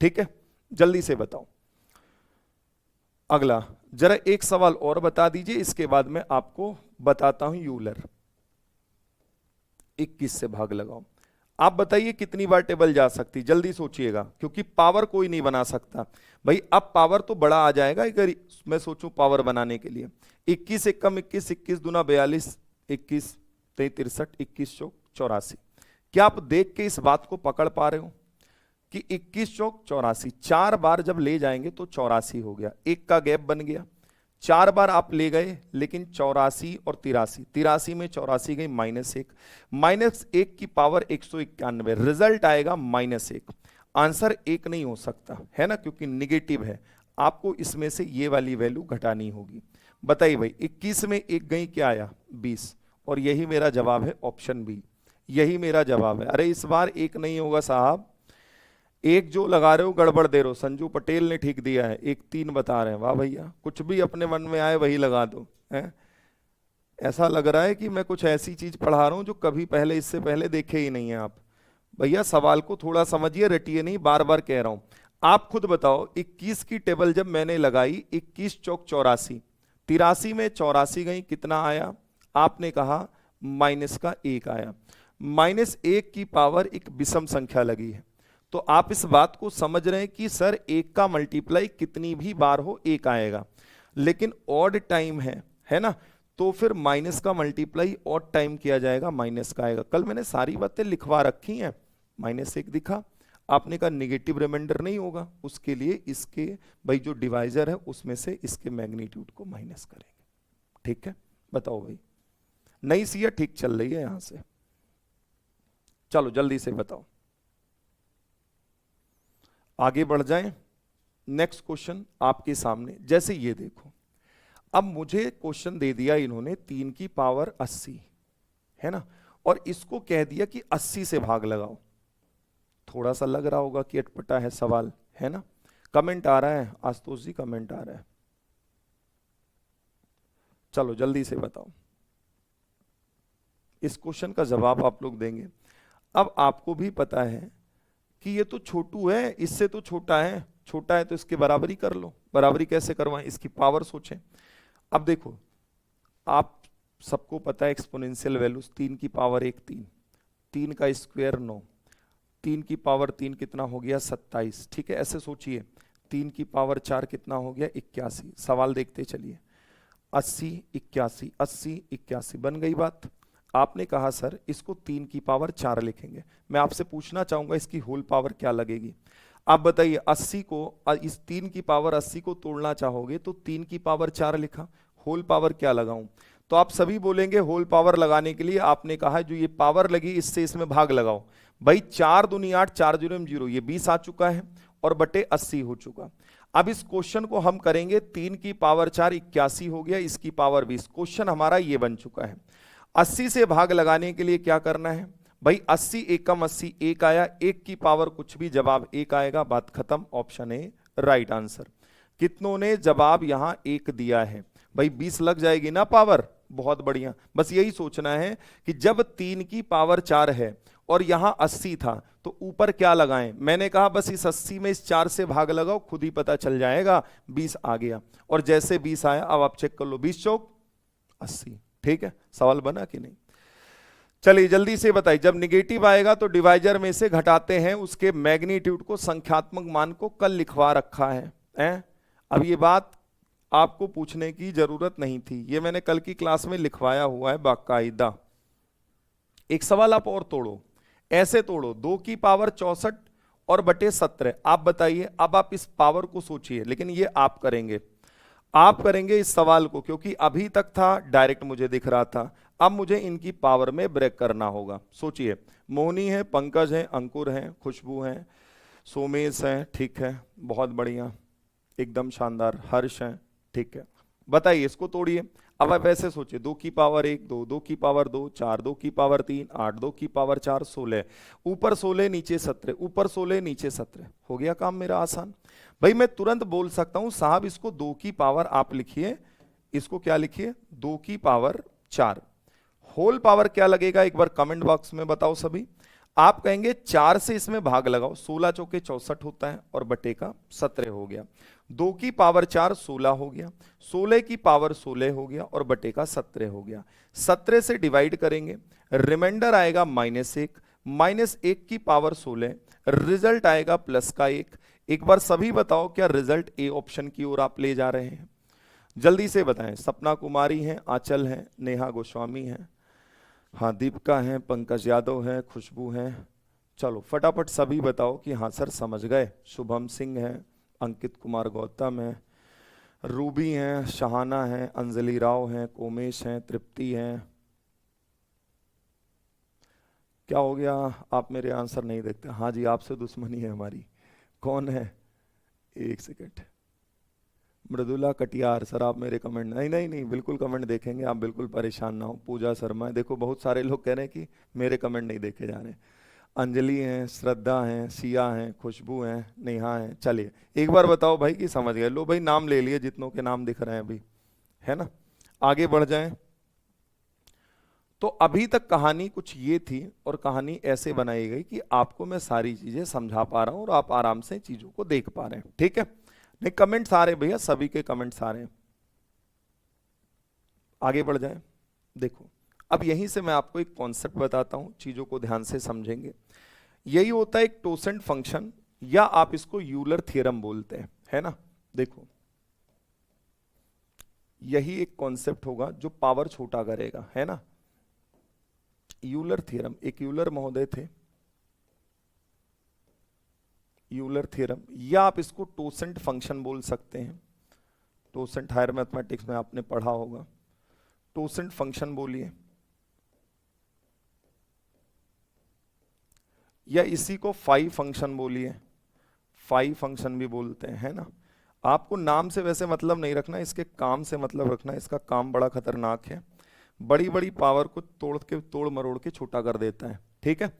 ठीक है। जल्दी से बताओ अगला, जरा एक सवाल और बता दीजिए, इसके बाद मैं आपको बताता हूं यूलर। 21 से भाग लगाओ, आप बताइए कितनी बार टेबल जा सकती, जल्दी सोचिएगा, क्योंकि पावर कोई नहीं बना सकता भाई। अब पावर तो बड़ा आ जाएगा अगर मैं सोचूं पावर बनाने के लिए। 21 एक कम 21, 21 दूना 42, 21 63, 21 चौक 84। क्या आप देख के इस बात को पकड़ पा रहे हो कि 21 चौक 84, 4 बार जब ले जाएंगे तो 84 हो गया, एक का गैप बन गया। 4 बार आप ले गए, लेकिन 84 और 83, 83 में 84 गई, -1, -1 की पावर 191, रिजल्ट आएगा -1। आंसर 1 नहीं हो सकता है ना, क्योंकि निगेटिव है, आपको इसमें से ये वाली वैल्यू घटानी होगी। बताइए भाई, 21 में 1 गई, क्या आया 20, और यही मेरा जवाब है, ऑप्शन बी, यही मेरा जवाब है। अरे इस बार 1 नहीं होगा साहब, एक जो लगा रहे हो गड़बड़ दे रहे हो, संजू पटेल ने ठीक दिया है, 1 3 बता रहे हैं, वाह भैया, कुछ भी अपने मन में आए वही लगा दो है। ऐसा लग रहा है कि मैं कुछ ऐसी चीज पढ़ा रहा हूं जो कभी पहले, इससे पहले देखे ही नहीं है आप। भैया सवाल को थोड़ा समझिए, रटिए नहीं, बार बार कह रहा हूं। आप खुद बताओ, 21 की टेबल जब मैंने लगाई, 21 चौक 84, 83 में 84 गई, कितना आया, आपने कहा माइनस का 1 आया। -1 की पावर एक विषम संख्या लगी है, तो आप इस बात को समझ रहे हैं कि सर 1 का मल्टीप्लाई कितनी भी बार हो 1 आएगा, लेकिन ऑड टाइम है ना, तो फिर माइनस का मल्टीप्लाई ऑड टाइम किया जाएगा, माइनस का आएगा। कल मैंने सारी बातें लिखवा रखी हैं, -1 दिखा, आपने कहा निगेटिव रिमाइंडर नहीं होगा, उसके लिए इसके भाई जो डिवाइजर है उसमें से इसके मैग्नीट्यूड को माइनस करेंगे, ठीक है। बताओ भाई, नई सी या ठीक चल रही है यहां से, चलो जल्दी से बताओ, आगे बढ़ जाएं। नेक्स्ट क्वेश्चन आपके सामने, जैसे ये देखो, अब मुझे क्वेश्चन दे दिया इन्होंने 3 की पावर 80 है ना, और इसको कह दिया कि 80 से भाग लगाओ। थोड़ा सा लग रहा होगा कि अटपटा है सवाल, है ना। कमेंट आ रहा है, आशुतोष जी कमेंट आ रहा है, चलो जल्दी से बताओ, इस क्वेश्चन का जवाब आप लोग देंगे। अब आपको भी पता है कि ये तो छोटू है, इससे तो छोटा है, छोटा है तो इसके बराबरी कर लो। बराबरी कैसे करवाएं, इसकी पावर सोचें। अब देखो, आप सबको पता है एक्सपोनेंशियल वैल्यूज, 3 की पावर 1 3, 3 का स्क्वायर 9, 3 की पावर 3 कितना हो गया 27, ठीक है। ऐसे सोचिए, 3 की पावर 4 कितना हो गया 81। सवाल देखते चलिए, 80 81, 80 81, बन गई बात। आपने कहा सर इसको 3 की पावर 4 लिखेंगे, मैं आपसे पूछना चाहूंगा इसकी होल पावर क्या लगेगी। आप बताइए 80 को इस 3 की पावर 80 को तोड़ना चाहोगे तो 3 की पावर 4 लिखा, होल पावर क्या लगाऊं? तो आप सभी बोलेंगे होल पावर लगाने के लिए आपने कहा जो ये पावर लगी इससे इसमें भाग लगाओ। भाई 4 दूनी 8, 4 जीरो 0, ये 20 आ चुका है और बटे 80 हो चुका। अब इस क्वेश्चन को हम करेंगे 3 की पावर 4 81 हो गया, इसकी पावर 20। क्वेश्चन हमारा ये बन चुका है। 80 से भाग लगाने के लिए क्या करना है भाई, 80 एकम 80 1 आया, 1 की पावर कुछ भी, जवाब 1 आएगा, बात खत्म। Option A right answer. कितनों ने जवाब यहां 1 दिया है भाई? 20 लग जाएगी ना पावर, बहुत बढ़िया। बस यही सोचना है कि जब 3 की पावर 4 है और यहां 80 था तो ऊपर क्या लगाएं? मैंने कहा बस इस 80 में इस 4 से भाग लगाओ, खुद ही पता चल जाएगा। 20 आ गया और जैसे 20 आया अब आप चेक कर लो, 20 चौक 80। ठीक है, सवाल बना कि नहीं? चलिए जल्दी से बताइए, जब निगेटिव आएगा तो डिवाइजर में से घटाते हैं उसके मैग्नीट्यूड को, संख्यात्मक मान को कल लिखवा रखा है? अब ये बात आपको पूछने की जरूरत नहीं थी, ये मैंने कल की क्लास में लिखवाया हुआ है बाकायदा। एक सवाल आप और तोड़ो, ऐसे तोड़ो, 2 की पावर 64 और बटे 17। आप बताइए, अब आप इस पावर को सोचिए, लेकिन ये आप करेंगे इस सवाल को, क्योंकि अभी तक था डायरेक्ट मुझे दिख रहा था, अब मुझे इनकी पावर में ब्रेक करना होगा। सोचिए, मोहनी है, पंकज है, अंकुर है, खुशबू है, सोमेश है, ठीक है, बहुत बढ़िया, एकदम शानदार, हर्ष है, ठीक है। बताइए इसको तोड़िए। अब आप ऐसे सोचिए, 2 की पावर 1 2, 2 की पावर 2 4, 2 की पावर 3 8, 2 की पावर 4 16, ऊपर 16 नीचे 17, ऊपर 16 नीचे 17, हो गया काम मेरा आसान। भाई मैं तुरंत बोल सकता हूं साहब इसको 2 की पावर आप लिखिए, इसको क्या लिखिए, 2 की पावर 4। होल पावर क्या लगेगा एक बार कमेंट बॉक्स में बताओ सभी। आप कहेंगे 4 से इसमें भाग लगाओ, 16 चौके 64 होता है और बटे का 17 हो गया। 2 की पावर 4 16 हो गया, 16 की पावर 16 हो गया और बटे का 17 हो गया। 17 से डिवाइड करेंगे, रिमाइंडर आएगा -1, -1 की पावर 16, रिजल्ट आएगा प्लस का 1। एक बार सभी बताओ क्या रिजल्ट ए ऑप्शन की ओर आप ले जा रहे हैं? जल्दी से बताएं। सपना कुमारी है, आंचल है, नेहा गोस्वामी है, हाँ दीपिका है, पंकज यादव है, खुशबू है। चलो फटाफट सभी बताओ कि हाँ सर समझ गए। शुभम सिंह है, अंकित कुमार गौतम है, रूबी है, शहाना है, अंजलि राव है, कोमेश है, तृप्ति है। क्या हो गया, आप मेरे आंसर नहीं देखते? हाँ जी, आपसे दुश्मनी है हमारी। कौन है? एक सेकंड, मृदुला कटियार। सर आप मेरे कमेंट, नहीं बिल्कुल कमेंट देखेंगे, आप बिल्कुल परेशान ना हो। पूजा शर्मा, देखो बहुत सारे लोग कह रहे हैं कि मेरे कमेंट नहीं देखे जा रहे। अंजलि हैं, श्रद्धा हैं, सिया हैं, खुशबू हैं, नेहा हैं। चलिए एक बार बताओ भाई कि समझ गए। लो भाई नाम ले लिए जितनों के नाम दिख रहे हैं अभी, है ना। आगे बढ़ जाएं। तो अभी तक कहानी कुछ ये थी और कहानी ऐसे बनाई गई कि आपको मैं सारी चीजें समझा पा रहा हूं और आप आराम से चीजों को देख पा रहे हैं। ठीक है, नहीं कमेंट्स आ रहे भैया, सभी के कमेंट्स आ रहे हैं। आगे बढ़ जाएं। देखो अब यहीं से मैं आपको एक कॉन्सेप्ट बताता हूं, चीजों को ध्यान से समझेंगे। यही होता है एक टोसेंट फंक्शन, या आप इसको यूलर थ्योरम बोलते हैं, है ना। देखो यही एक कॉन्सेप्ट होगा जो पावर छोटा करेगा, है ना। यूलर थ्योरम, एक यूलर महोदय थे, यूलर थ्योरम, या आप इसको टोसेंट फंक्शन बोल सकते हैं। टोसेंट हायर मैथमेटिक्स में आपने पढ़ा होगा। टोसेंट फंक्शन बोलिए, या इसी को फाई फंक्शन बोलिए, फाई फंक्शन भी बोलते हैं, है ना। आपको नाम से वैसे मतलब नहीं रखना, इसके काम से मतलब रखना। इसका काम बड़ा खतरनाक है, बड़ी बड़ी पावर को तोड़ मरोड़ के छोटा कर देता है। ठीक है,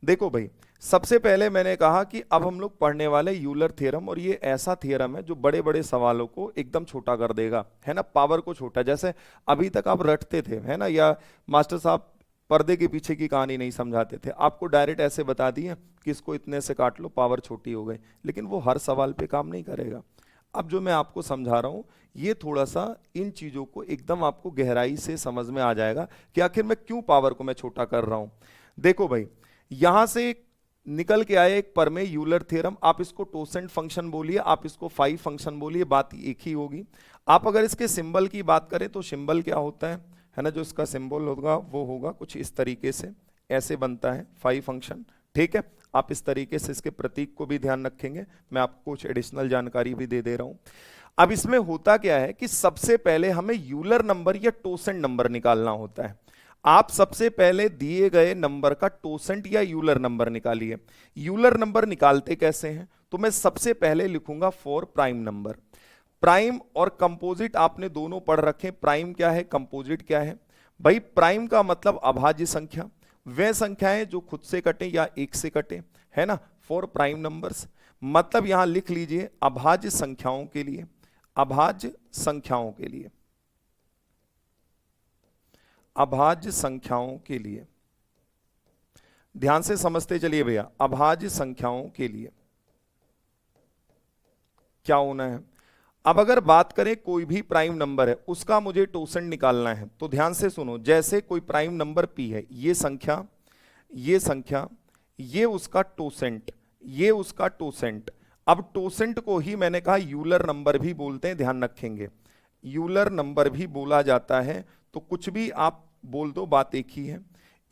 देखो भाई सबसे पहले मैंने कहा कि अब हम लोग पढ़ने वाले यूलर थ्योरम, और ये ऐसा थ्योरम है जो बड़े बड़े सवालों को एकदम छोटा कर देगा, है ना। पावर को छोटा, जैसे अभी तक आप रटते थे, है ना, या मास्टर साहब पर्दे के पीछे की कहानी नहीं समझाते थे, आपको डायरेक्ट ऐसे बता दिए कि इसको इतने से काट लो, पावर छोटी हो गई, लेकिन वो हर सवाल पे काम नहीं करेगा। अब जो मैं आपको समझा रहा हूं ये थोड़ा सा इन चीजों को एकदम आपको गहराई से समझ में आ जाएगा कि आखिर मैं क्यों पावर को मैं छोटा कर रहा हूं। देखो भाई यहां से निकल के आया एक परमेय यूलर थ्योरम, आप इसको टोसेंट फंक्शन बोलिए, आप इसको फाई फंक्शन बोलिए, बात एक ही होगी। आप अगर इसके सिंबल की बात करें तो सिंबल क्या होता है ना, जो इसका सिंबल होगा वो होगा कुछ इस तरीके से, ऐसे बनता है फाई फंक्शन। ठीक है, आप इस तरीके से इसके प्रतीक को भी ध्यान रखेंगे। मैं आपको कुछ एडिशनल जानकारी भी दे रहा हूं। अब इसमें होता क्या है कि सबसे पहले हमें यूलर नंबर या टोसेंट नंबर निकालना होता है। आप सबसे पहले दिए गए नंबर का टोसेंट या यूलर नंबर निकालिए। यूलर नंबर निकालते कैसे हैं? तो मैं सबसे पहले लिखूंगा फॉर प्राइम नंबर। प्राइम और कंपोजिट आपने दोनों पढ़ रखे। प्राइम क्या है, कंपोजिट क्या है? भाई प्राइम का मतलब अभाज्य संख्या, वे संख्याएं जो खुद से कटे या एक से कटे, है ना, फॉर प्राइम नंबर्स। मतलब यहां लिख लीजिए अभाज्य संख्याओं के लिए, अभाज्य संख्याओं के लिए, अभाज्य संख्याओं के लिए। ध्यान से समझते चलिए भैया, अभाज्य संख्याओं के लिए क्या होना है। अब अगर बात करें कोई भी प्राइम नंबर है उसका मुझे टोसेंट निकालना है, तो ध्यान से सुनो। जैसे कोई प्राइम नंबर p है, ये संख्या, ये संख्या, ये उसका टोसेंट, ये उसका टोसेंट। अब टोसेंट को ही मैंने कहा यूलर नंबर भी बोलते हैं, ध्यान रखेंगे, यूलर नंबर भी बोला जाता है। तो कुछ भी आप बोल दो, बात एक ही है।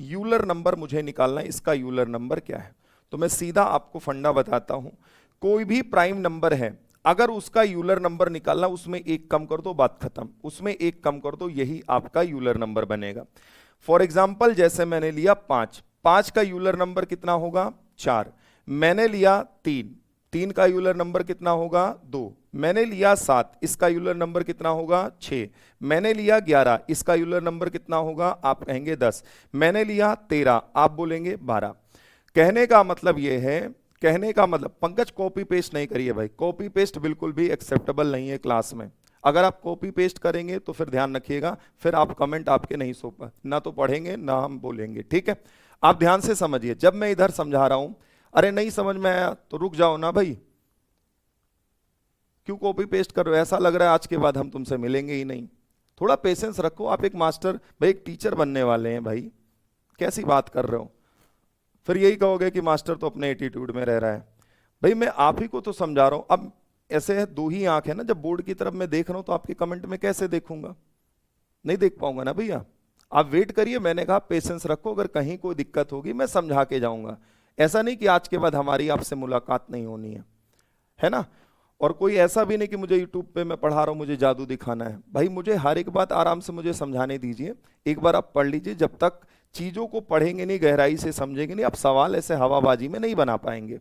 यूलर नंबर मुझे निकालना है, इसका यूलर नंबर क्या है। तो मैं सीधा आपको फंडा बताता हूं। कोई भी प्राइम नंबर है, अगर उसका यूलर नंबर निकालना, उसमें एक कम कर दो, बात खत्म। उसमें एक कम कर दो, यही आपका यूलर नंबर बनेगा। फॉर एग्जाम्पल जैसे मैंने लिया 5, 5 का यूलर नंबर कितना होगा, 4। मैंने लिया 3, 3 का यूलर नंबर कितना होगा, 2। मैंने लिया 7, इसका यूलर नंबर कितना होगा, 6। मैंने लिया 11, इसका यूलर नंबर कितना होगा, आप कहेंगे 10। मैंने लिया 13, आप बोलेंगे 12। कहने का मतलब यह है, कहने का मतलब, पंकज कॉपी पेस्ट नहीं करिए भाई, कॉपी पेस्ट बिल्कुल भी एक्सेप्टेबल नहीं है क्लास में। अगर आप कॉपी पेस्ट करेंगे तो फिर ध्यान रखिएगा, फिर आप कमेंट आपके नहीं सो पा, ना तो पढ़ेंगे ना हम बोलेंगे, ठीक है। आप ध्यान से समझिए, जब मैं इधर समझा रहा हूं, अरे नहीं समझ में आया तो रुक जाओ ना भाई, क्यों कॉपी पेस्ट कर रहे हो? ऐसा लग रहा है आज के बाद हम तुमसे मिलेंगे ही नहीं। थोड़ा पेशेंस रखो, आप एक मास्टर भाई, एक टीचर बनने वाले हैं भाई, कैसी बात कर रहे हो? फिर यही कहोगे कि मास्टर तो अपने एटीट्यूड में रह रहा है। भाई मैं आप ही को तो समझा रहा हूं। अब ऐसे है, दो ही आंख है ना, जब बोर्ड की तरफ मैं देख रहा हूं तो आपके कमेंट में कैसे देखूंगा, नहीं देख पाऊंगा ना भैया। आप वेट करिए, मैंने कहा पेशेंस रखो, अगर कहीं कोई दिक्कत होगी मैं समझा के जाऊंगा। ऐसा नहीं कि आज के बाद हमारी आपसे मुलाकात नहीं होनी है ना। और कोई ऐसा भी नहीं कि मुझे यूट्यूब पे मैं पढ़ा रहा हूं मुझे जादू दिखाना है। भाई मुझे हर एक बात आराम से मुझे समझाने दीजिए, एक बार आप पढ़ लीजिए। जब तक चीजों को पढ़ेंगे नहीं, गहराई से समझेंगे नहीं, आप सवाल ऐसे हवाबाजी में नहीं बना पाएंगे।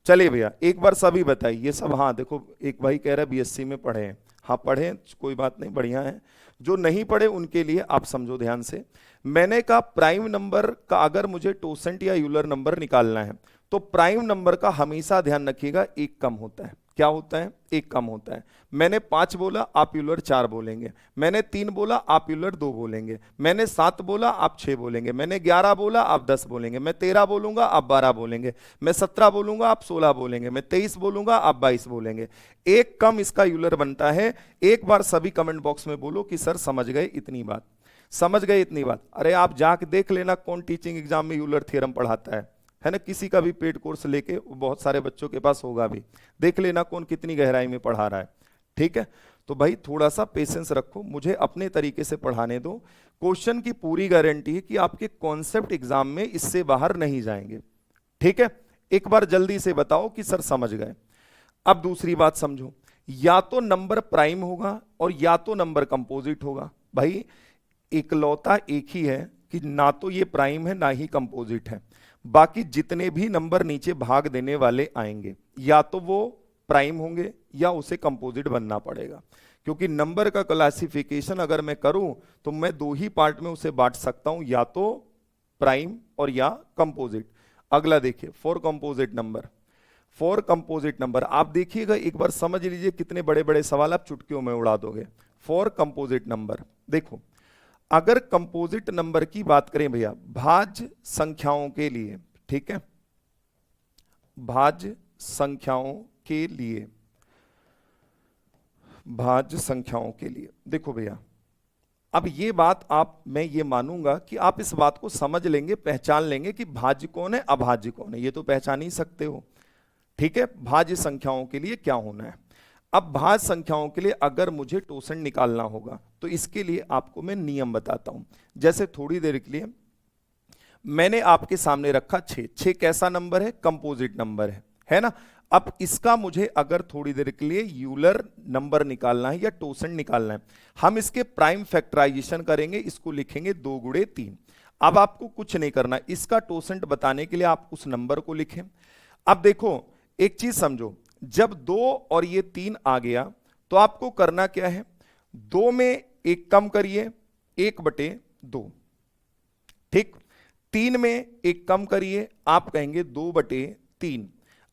चलिए भैया एक बार सभी बताइए ये सब। हाँ देखो, एक भाई कह रहा है बीएससी में पढ़े हैं, हाँ पढ़े, कोई बात नहीं, बढ़िया है। जो नहीं पढ़े उनके लिए आप समझो ध्यान से। मैंने कहा प्राइम नंबर का अगर मुझे टोसेंट या यूलर नंबर निकालना है, तो प्राइम नंबर का हमेशा ध्यान रखिएगा एक कम होता है। क्या होता है? एक कम होता है। मैंने 5 बोला, आप यूलर 4 बोलेंगे। मैंने 3 बोला, आप यूलर 2 बोलेंगे। मैंने 7 बोला, आप 6 बोलेंगे। मैंने 11 बोला, आप 10 बोलेंगे। मैं 13 बोलूंगा, आप 12 बोलेंगे। मैं 17 बोलूंगा, आप 16 बोलेंगे। मैं 23 बोलूंगा, आप 22 बोलेंगे। एक कम इसका यूलर बनता है। एक बार सभी कमेंट बॉक्स में बोलो कि सर समझ गए इतनी बात, समझ गए इतनी बात। अरे आप जाके देख लेना कौन टीचिंग एग्जाम में यूलर थ्योरम पढ़ाता है ना। किसी का भी पेड कोर्स लेके, बहुत सारे बच्चों के पास होगा भी, देख लेना कौन कितनी गहराई में पढ़ा रहा है, ठीक है। तो भाई थोड़ा सा पेशेंस रखो, मुझे अपने तरीके से पढ़ाने दो। क्वेश्चन की पूरी गारंटी है कि आपके कॉन्सेप्ट एग्जाम में इससे बाहर नहीं जाएंगे, ठीक है। एक बार जल्दी से बताओ कि सर समझ गए। अब दूसरी बात समझो, या तो नंबर प्राइम होगा और या तो नंबर कंपोजिट होगा। भाई इकलौता एक ही है कि ना तो ये प्राइम है ना ही कंपोजिट है। बाकी जितने भी नंबर नीचे भाग देने वाले आएंगे या तो वो प्राइम होंगे या उसे कंपोजिट बनना पड़ेगा। क्योंकि नंबर का क्लासिफिकेशन अगर मैं करूं तो मैं 2 ही पार्ट में उसे बांट सकता हूं, या तो प्राइम और या कंपोजिट। अगला देखिए, for composite number. For composite number आप देखिएगा, एक बार समझ लीजिए, कितने बड़े बड़े सवाल आप चुटकियों में उड़ा दोगे। फॉर कंपोजिट नंबर देखो, अगर कंपोजिट नंबर की बात करें भैया भाज्य संख्याओं के लिए, ठीक है, भाज्य संख्याओं के लिए, भाज्य संख्याओं के लिए देखो भैया, अब ये बात आप, मैं ये मानूंगा कि आप इस बात को समझ लेंगे, पहचान लेंगे कि भाज्य कौन है अभाज्य कौन है, ये तो पहचान ही सकते हो, ठीक है। भाज्य संख्याओं के लिए क्या होना है। अब भाज्य संख्याओं के लिए अगर मुझे टोसेंट निकालना होगा तो इसके लिए आपको मैं नियम बताता हूं। जैसे थोड़ी देर के लिए मैंने आपके सामने रखा 6, 6 कैसा नंबर है? कंपोजिट नंबर है ना। अब इसका मुझे अगर थोड़ी देर के लिए यूलर नंबर निकालना है या टोसेंट निकालना है, हम इसके प्राइम फैक्टराइजेशन करेंगे, इसको लिखेंगे 2 गुणे 3। अब आपको कुछ नहीं करना, इसका टोसेंट बताने के लिए आप उस नंबर को लिखें। अब देखो एक चीज समझो, जब 2 और ये 3 आ गया तो आपको करना क्या है, 2 में 1 कम करिए, 1/2, ठीक। 3 में 1 कम करिए, आप कहेंगे 2/3।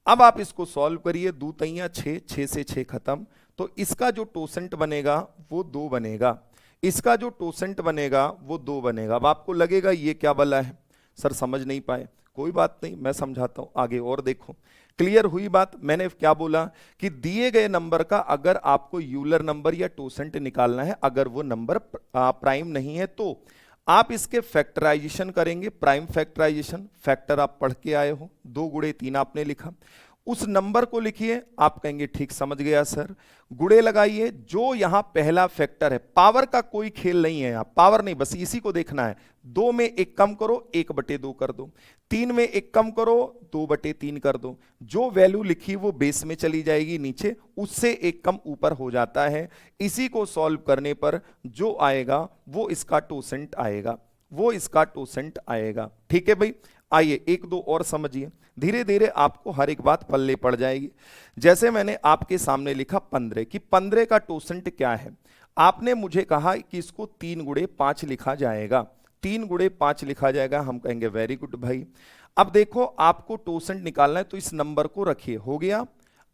अब आप इसको सॉल्व करिए, 2 तियां 6, 6 से 6 खत्म, तो इसका जो टोसेंट बनेगा वो 2 बनेगा, इसका जो टोसेंट बनेगा वो 2 बनेगा। अब आपको लगेगा ये क्या बला है सर, समझ नहीं पाए, कोई बात नहीं, मैं समझाता हूं आगे और देखो। क्लियर हुई बात? मैंने क्या बोला कि दिए गए नंबर का अगर आपको यूलर नंबर या टोसेंट निकालना है, अगर वो नंबर प्राइम नहीं है तो आप इसके फैक्टराइजेशन करेंगे, प्राइम फैक्टराइजेशन। फैक्टर आप पढ़ के आए हो, 2 गुणे 3 आपने लिखा, उस नंबर को लिखिए। आप कहेंगे ठीक समझ गया सर, गुणे लगाइए, जो यहां पहला फैक्टर है, पावर का कोई खेल नहीं है, यहां पावर नहीं, बस इसी को देखना है। 2 में 1 कम करो, 1/2 कर दो, 3 में 1 कम करो, 2/3 कर दो, जो वैल्यू लिखी वो बेस में चली जाएगी नीचे, उससे 1 कम ऊपर हो जाता है। इसी को सॉल्व करने पर जो आएगा वो इसका टोसेंट आएगा, वो इसका टोसेंट आएगा। ठीक है भाई, आइए 1-2 और समझिए, धीरे धीरे आपको हर एक बात पल्ले पड़ जाएगी। जैसे मैंने आपके सामने लिखा 15 कि 15 का टोसेंट क्या है, आपने मुझे कहा कि इसको 3 गुणे 5 लिखा जाएगा, 3 गुणे 5 लिखा जाएगा। हम कहेंगे वेरी गुड भाई। अब देखो आपको टोसेंट निकालना है तो इस नंबर को रखिए, हो गया।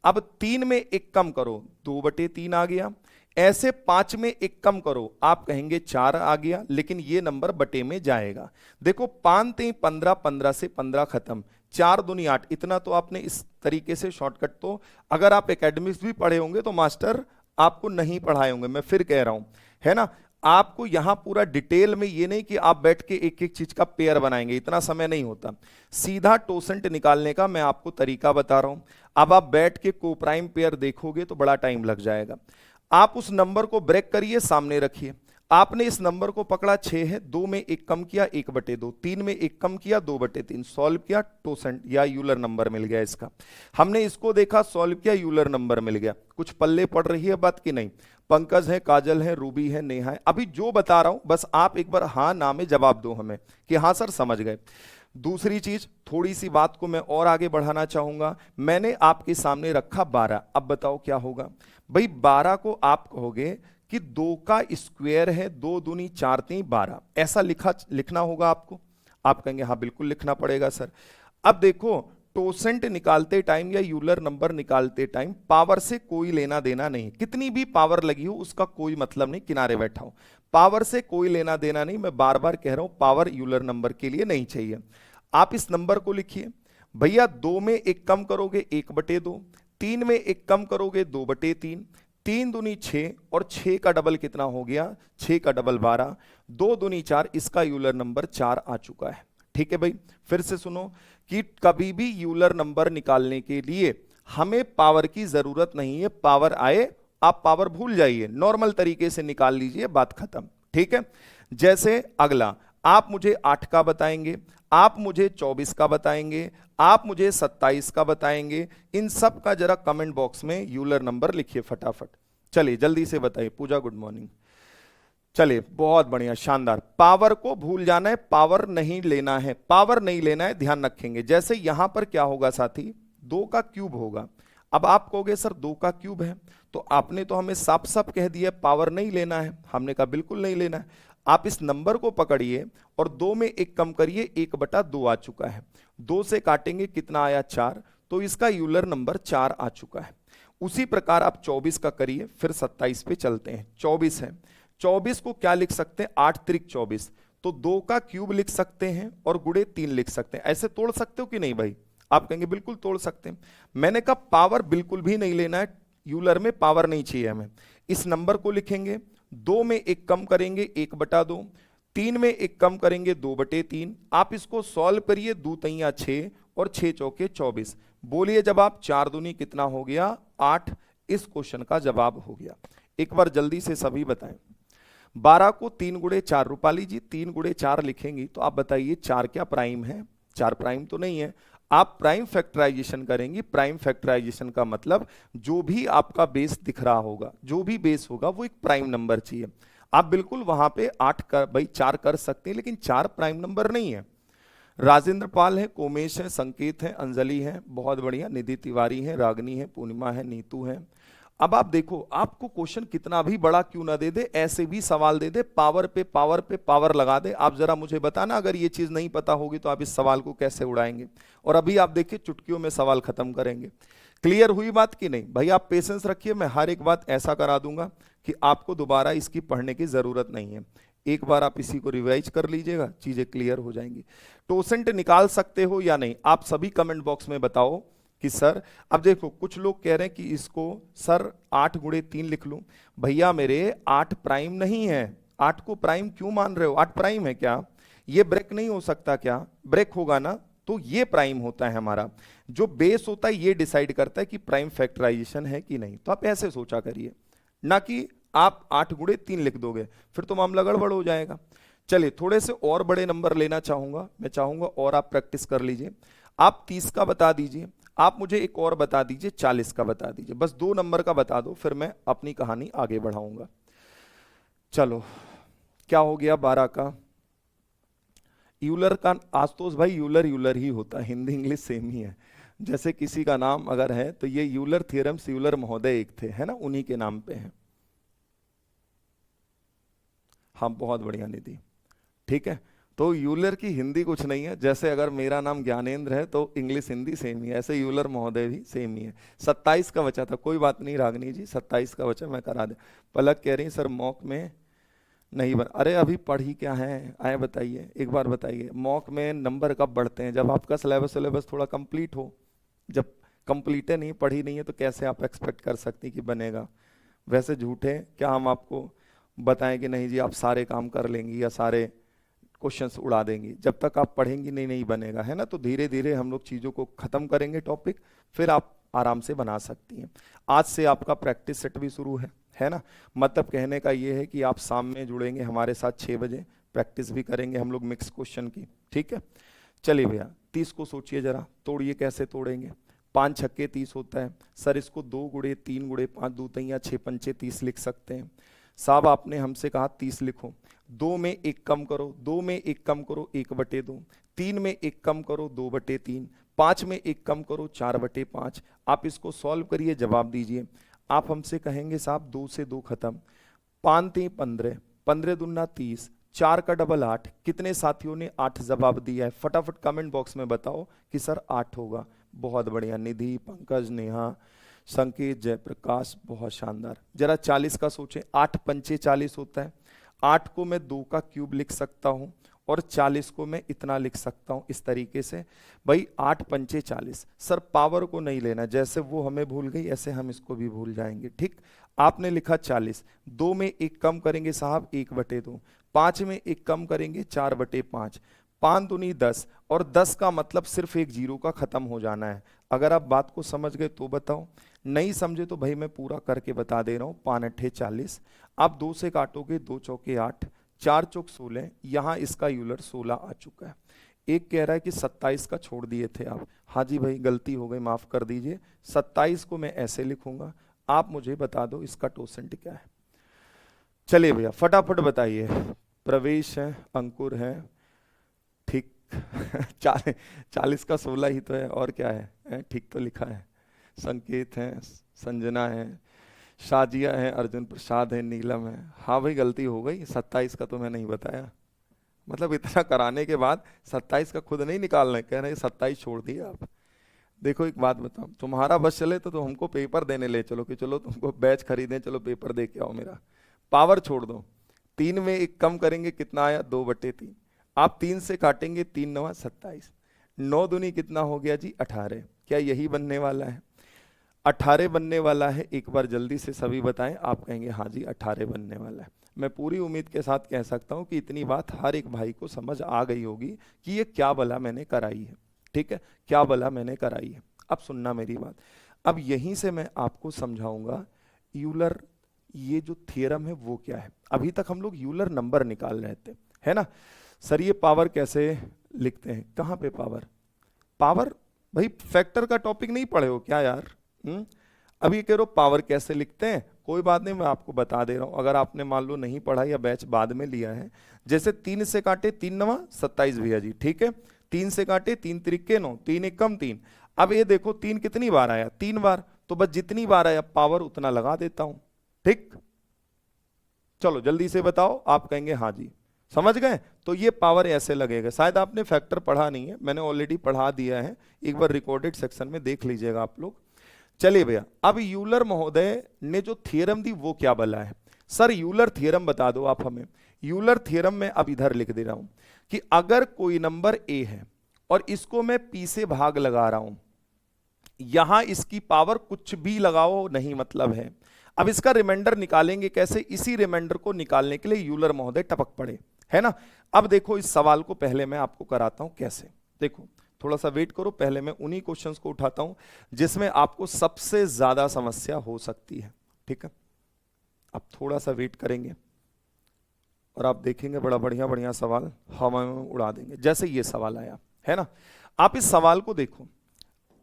अब 3 में 1 कम करो, 2/3 आ गया। ऐसे 5 में 1 कम करो, आप कहेंगे 4 आ गया, लेकिन ये नंबर बटे में जाएगा। देखो 5 3 15, 15 से 15 खत्म, 4 दूनी 8, इतना तो आपने इस तरीके से शॉर्टकट, तो अगर आप एकेडमिक्स भी पढ़े होंगे तो मास्टर आपको नहीं पढ़ाए होंगे, मैं फिर कह रहा हूं, है ना। आपको यहां पूरा डिटेल में, ये नहीं कि आप बैठ के एक एक चीज का पेयर बनाएंगे, इतना समय नहीं होता। सीधा टोसेंट निकालने का मैं आपको तरीका बता रहा हूं। अब आप बैठ के कोप्राइम पेयर देखोगे तो बड़ा टाइम लग जाएगा। आप उस नंबर को ब्रेक करिए, सामने रखिए। आपने इस नंबर को पकड़ा, 6 है, 2 में 1 कम किया, 1/2, 3 में 1 कम किया, 2/3, सॉल्व किया, टोसेंट या यूलर नंबर मिल गया इसका। हमने इसको देखा, सॉल्व किया, यूलर नंबर मिल गया। कुछ पल्ले पड़ रही है बात की नहीं? पंकज है, काजल है, रूबी है, नेहा है, अभी जो बता रहा हूं बस आप एक बार हाँ ना में जवाब दो हमें कि हाँ सर समझ गए। दूसरी चीज, थोड़ी सी बात को मैं और आगे बढ़ाना चाहूंगा। मैंने आपके सामने रखा 12, अब बताओ क्या होगा भाई। 12 को आप कहोगे कि 2 का स्क्वायर है, 2 दूनी 4 3 12, ऐसा लिखना होगा आपको। आप कहेंगे हाँ बिल्कुल लिखना पड़ेगा सर। अब देखो टोसेंट निकालते टाइम या यूलर नंबर निकालते टाइम पावर से कोई लेना देना नहीं, कितनी भी पावर लगी हो उसका कोई मतलब नहीं, किनारे बैठा हो, पावर से कोई लेना देना नहीं। मैं बार बार कह रहा हूं पावर यूलर नंबर के लिए नहीं चाहिए। आप इस नंबर को लिखिए भैया, 2 में 1 कम करोगे 1/2, 3 में 1 कम करोगे 2/3, 3 दूनी 6 और 6 का डबल कितना हो गया, 6 का डबल 12, 2 दूनी 4, इसका यूलर नंबर 4 आ चुका है। ठीक है भाई, फिर से सुनो कि कभी भी यूलर नंबर निकालने के लिए हमें पावर की जरूरत नहीं है, पावर आए आप पावर भूल जाइए, नॉर्मल तरीके से निकाल लीजिए, बात खत्म। ठीक है, जैसे अगला आप मुझे 8 का बताएंगे, आप मुझे 24 का बताएंगे, आप मुझे 27 का बताएंगे, इन सब का जरा कमेंट बॉक्स में यूलर नंबर लिखिए फटाफट। चलिए जल्दी से बताइए। पूजा गुड मॉर्निंग। चलिए बहुत बढ़िया, शानदार। पावर को भूल जाना है, पावर नहीं लेना है, पावर नहीं लेना है, ध्यान रखेंगे। जैसे यहां पर क्या होगा साथी, 2 का क्यूब होगा। अब आप कहोगे सर 2 का क्यूब है, तो आपने तो हमें साफ साफ कह दिया पावर नहीं लेना है, हमने कहा बिल्कुल नहीं लेना है। आप इस नंबर को पकड़िए और 2 में 1 कम करिए, 1/2 आ चुका है, 2 से काटेंगे कितना आया 4, तो इसका यूलर नंबर 4 आ चुका है। उसी प्रकार आप 24 का करिए, फिर 27 पे चलते हैं। 24 है, 24 को क्या लिख सकते हैं, 8 त्रिक 24, तो 2 का क्यूब लिख सकते हैं और गुणे 3 लिख सकते हैं। ऐसे तोड़ सकते हो कि नहीं भाई? आप कहेंगे बिल्कुल तोड़ सकते हैं। मैंने कहा पावर बिल्कुल भी नहीं लेना है, यूलर में पावर नहीं चाहिए हमें। इस नंबर को लिखेंगे, 2 में 1 कम करेंगे 1/2, 3 में 1 कम करेंगे 2/3। आप इसको सॉल्व करिए, 2 तियां 6 और 6 चौके 24। बोलिए जवाब, 4 दूनी कितना हो गया 8। इस क्वेश्चन का जवाब हो गया। एक बार जल्दी से सभी बताएं 12 को 3 गुणे 4, रूपाली जी 3 गुणे 4 लिखेंगी तो आप बताइए 4 क्या प्राइम है? 4 प्राइम तो नहीं है। आप प्राइम फैक्टराइजेशन करेंगी, प्राइम फैक्टराइजेशन का मतलब जो भी आपका बेस दिख रहा होगा, जो भी बेस होगा वो एक प्राइम नंबर चाहिए। आप बिल्कुल वहां पे 8 कर भाई 4 कर सकते हैं, लेकिन 4 प्राइम नंबर नहीं है। राजेंद्र पाल है, कोमेश है, संकेत है, अंजलि है, बहुत बढ़िया, निधि तिवारी है, रागनी है, पूर्णिमा है, नीतू है। अब आप देखो, आपको क्वेश्चन कितना भी बड़ा क्यों ना दे दे, ऐसे भी सवाल दे दे, पावर पे पावर पे पावर लगा दे, आप जरा मुझे बताना अगर ये चीज नहीं पता होगी तो आप इस सवाल को कैसे उड़ाएंगे। और अभी आप देखिए चुटकियों में सवाल खत्म करेंगे। क्लियर हुई बात कि नहीं भाई? आप पेशेंस रखिए, मैं हर एक बात ऐसा करा दूंगा कि आपको दोबारा इसकी पढ़ने की जरूरत नहीं है। एक बार आप इसी को रिवाइज कर लीजिएगा, चीजें क्लियर हो जाएंगी। टोसेंट निकाल सकते हो या नहीं, आप सभी कमेंट बॉक्स में बताओ कि सर, अब देखो कुछ लोग कह रहे हैं कि इसको सर 8 गुणे 3 लिख लूं। भैया मेरे 8 प्राइम नहीं है। 8 को प्राइम क्यों मान रहे हो? 8 प्राइम है क्या? ये ब्रेक नहीं हो सकता क्या? ब्रेक होगा ना तो ये प्राइम होता है हमारा। जो बेस होता है ये डिसाइड करता है कि प्राइम फैक्टराइजेशन है कि नहीं। तो आप ऐसे सोचा करिए, ना कि आप 8 गुणे 3 लिख दोगे, फिर तो मामला गड़बड़ हो जाएगा। चलिए थोड़े से और बड़े नंबर लेना चाहूंगा, मैं चाहूंगा और आप प्रैक्टिस कर लीजिए। आप 30 का बता दीजिए, आप मुझे एक और बता दीजिए 40 का बता दीजिए, बस 2 नंबर का बता दो, फिर मैं अपनी कहानी आगे बढ़ाऊंगा। चलो क्या हो गया 12 का? यूलर का, आशुतोष भाई यूलर यूलर ही होता है, हिंदी इंग्लिश सेम ही है। जैसे किसी का नाम अगर है तो ये यूलर थ्योरम्स, यूलर महोदय एक थे, है ना, उन्हीं के नाम पे है। हाँ बहुत बढ़िया निधि, ठीक है। तो यूलर की हिंदी कुछ नहीं है, जैसे अगर मेरा नाम ज्ञानेंद्र है तो इंग्लिश हिंदी सेम ही है, ऐसे यूलर महोदय भी सेम ही है। 27 का बचा था, कोई बात नहीं रागनी जी, 27 का बचा, मैं करा दे। पलक कह रही सर मॉक में नहीं बन, अरे अभी पढ़ी क्या है आए बताइए, एक बार बताइए। मॉक में नंबर कब बढ़ते हैं? जब आपका सिलेबस थोड़ा कंप्लीट हो। जब कंप्लीट है नहीं, पढ़ी नहीं है, तो कैसे आप एक्सपेक्ट कर सकती कि बनेगा? वैसे झूठे क्या हम आपको बताएं कि नहीं जी आप सारे काम कर लेंगी या सारे क्वेश्चंस उड़ा देंगी? जब तक आप पढ़ेंगी नहीं बनेगा, है ना। तो धीरे धीरे हम लोग चीज़ों को खत्म करेंगे टॉपिक, फिर आप आराम से बना सकती हैं। आज से आपका प्रैक्टिस सेट भी शुरू है ना। मतलब कहने का ये है कि आप शाम में जुड़ेंगे हमारे साथ 6 बजे, प्रैक्टिस भी करेंगे हम लोग मिक्स क्वेश्चन की, ठीक है। चलिए भैया 30 को सोचिए जरा, तोड़िए, कैसे तोड़ेंगे? 5 छक्के 30 होता है सर, इसको 2 गुणे 3 गुणे 5 दूतियाँ 6 पंचे 30 लिख सकते हैं। साहब आपने हमसे कहा 30 लिखो, 2 में 1 कम करो, 2 में 1 कम करो 1/2, 3 में 1 कम करो 2/3, 5 में 1 कम करो 4/5। आप इसको सॉल्व करिए, जवाब दीजिए। आप हमसे कहेंगे साहब 2 से 2 खत्म, 5 3 15, 15 दूना 30, 4 का डबल 8। कितने साथियों ने 8 जवाब दिया है? फटाफट कमेंट बॉक्स में बताओ कि सर 8 होगा। बहुत बढ़िया, निधि, पंकज, नेहा, संकेत, जयप्रकाश, बहुत शानदार। जरा 40 का सोचें, 8 पंचे 40 होता है। 8 को मैं 2 का क्यूब लिख सकता हूं और 40 को मैं इतना लिख सकता हूं, इस तरीके से। भाई 8 पंचे 40, सर पावर को नहीं लेना, जैसे वो हमें भूल गई ऐसे हम इसको भी भूल जाएंगे, ठीक। आपने लिखा 40, 2 में 1 कम करेंगे साहब 1/2, 5 में 1 कम करेंगे 4/5, 5 दूनी 10, और 10 का मतलब सिर्फ एक जीरो का खत्म हो जाना है। अगर आप बात को समझ गए तो बताओ, नहीं समझे तो भाई मैं पूरा करके बता दे रहा हूं। 5 8 40, आप 2 से काटोगे, 2 चौके 8, 4 चौक 16, यहां इसका यूलर 16 आ चुका है। एक कह रहा है कि 27 का छोड़ दिए थे आप। हाँ जी भाई गलती हो गई, माफ कर दीजिए। 27 को मैं ऐसे लिखूंगा, आप मुझे बता दो इसका टोसेंट क्या है। चलिए भैया फटाफट बताइए। प्रवेश है, अंकुर है, ठीक। 40 का 16 ही तो है, और क्या है? ठीक तो लिखा है। संकेत है, संजना है, शाजिया है, अर्जुन प्रसाद है, नीलम है। हाँ भाई गलती हो गई, 27 का तो मैं नहीं बताया। मतलब इतना कराने के बाद 27 का खुद नहीं निकालना है, कह रहे 27 छोड़ दिए आप। देखो एक बात बताओ, तुम्हारा बस चले तो हमको पेपर देने ले चलो कि चलो तुमको बैच खरीदें, चलो पेपर दे के आओ मेरा। पावर छोड़ दो, 3 में 1 कम करेंगे कितना आया? 2/3। आप 3 से काटेंगे, 3 9 27, 9 दूनी कितना हो गया जी? 18। क्या यही बनने वाला है? 18 बनने वाला है। एक बार जल्दी से सभी बताएं, आप कहेंगे हाँ जी 18 बनने वाला है। मैं पूरी उम्मीद के साथ कह सकता हूं कि इतनी बात हर एक भाई को समझ आ गई होगी कि ये क्या भला मैंने कराई है, ठीक है, क्या भला मैंने कराई है। अब सुनना मेरी बात, अब यहीं से मैं आपको समझाऊंगा यूलर ये जो थ्योरम है वो क्या है। अभी तक हम लोग यूलर नंबर निकाल रहे थे, है ना। सर ये पावर कैसे लिखते हैं, कहाँ पे पावर, पावर भाई फैक्टर का टॉपिक नहीं पढ़े हो क्या यार। अभी कह रहे हो पावर कैसे लिखते हैं, कोई बात नहीं मैं आपको बता दे रहा हूं। अगर आपने मान लो नहीं पढ़ा या बैच बाद में लिया है, जैसे 3 से काटे 3 9 27 भैया जी, ठीक है। 3 से काटे 3 त्रिके 9, 3 एकम 3। अब ये देखो 3 कितनी बार आया, 3 बार, तो बस जितनी बार आया पावर उतना लगा देता हूं, ठीक। चलो जल्दी से बताओ, आप कहेंगे हाँ जी समझ गए। तो ये पावर ऐसे लगेगा, शायद आपने फैक्टर पढ़ा नहीं है, मैंने ऑलरेडी पढ़ा दिया है, एक बार रिकॉर्डेड सेक्शन में देख लीजिएगा आप लोग। चलिए भैया, अब यूलर महोदय ने जो थ्योरम दी वो क्या बोला है। सर यूलर थ्योरम बता दो आप हमें। यूलर थ्योरम में अब इधर लिख दे रहा हूं कि अगर कोई नंबर ए है और इसको मैं पी से भाग लगा रहा हूं, यहां इसकी पावर कुछ भी लगाओ नहीं मतलब है। अब इसका रिमाइंडर निकालेंगे कैसे, इसी रिमाइंडर को निकालने के लिए यूलर महोदय टपक पड़े, है ना। अब देखो इस सवाल को पहले मैं आपको कराता हूं कैसे। देखो थोड़ा सा वेट करो, पहले मैं उन्हीं क्वेश्चंस को उठाता हूं जिसमें आपको सबसे ज्यादा समस्या हो सकती है, ठीक है। अब थोड़ा सा वेट करेंगे और आप देखेंगे बड़ा बढ़िया बढ़िया सवाल हवा में उड़ा देंगे। जैसे ये सवाल आया है ना, आप इस सवाल को देखो,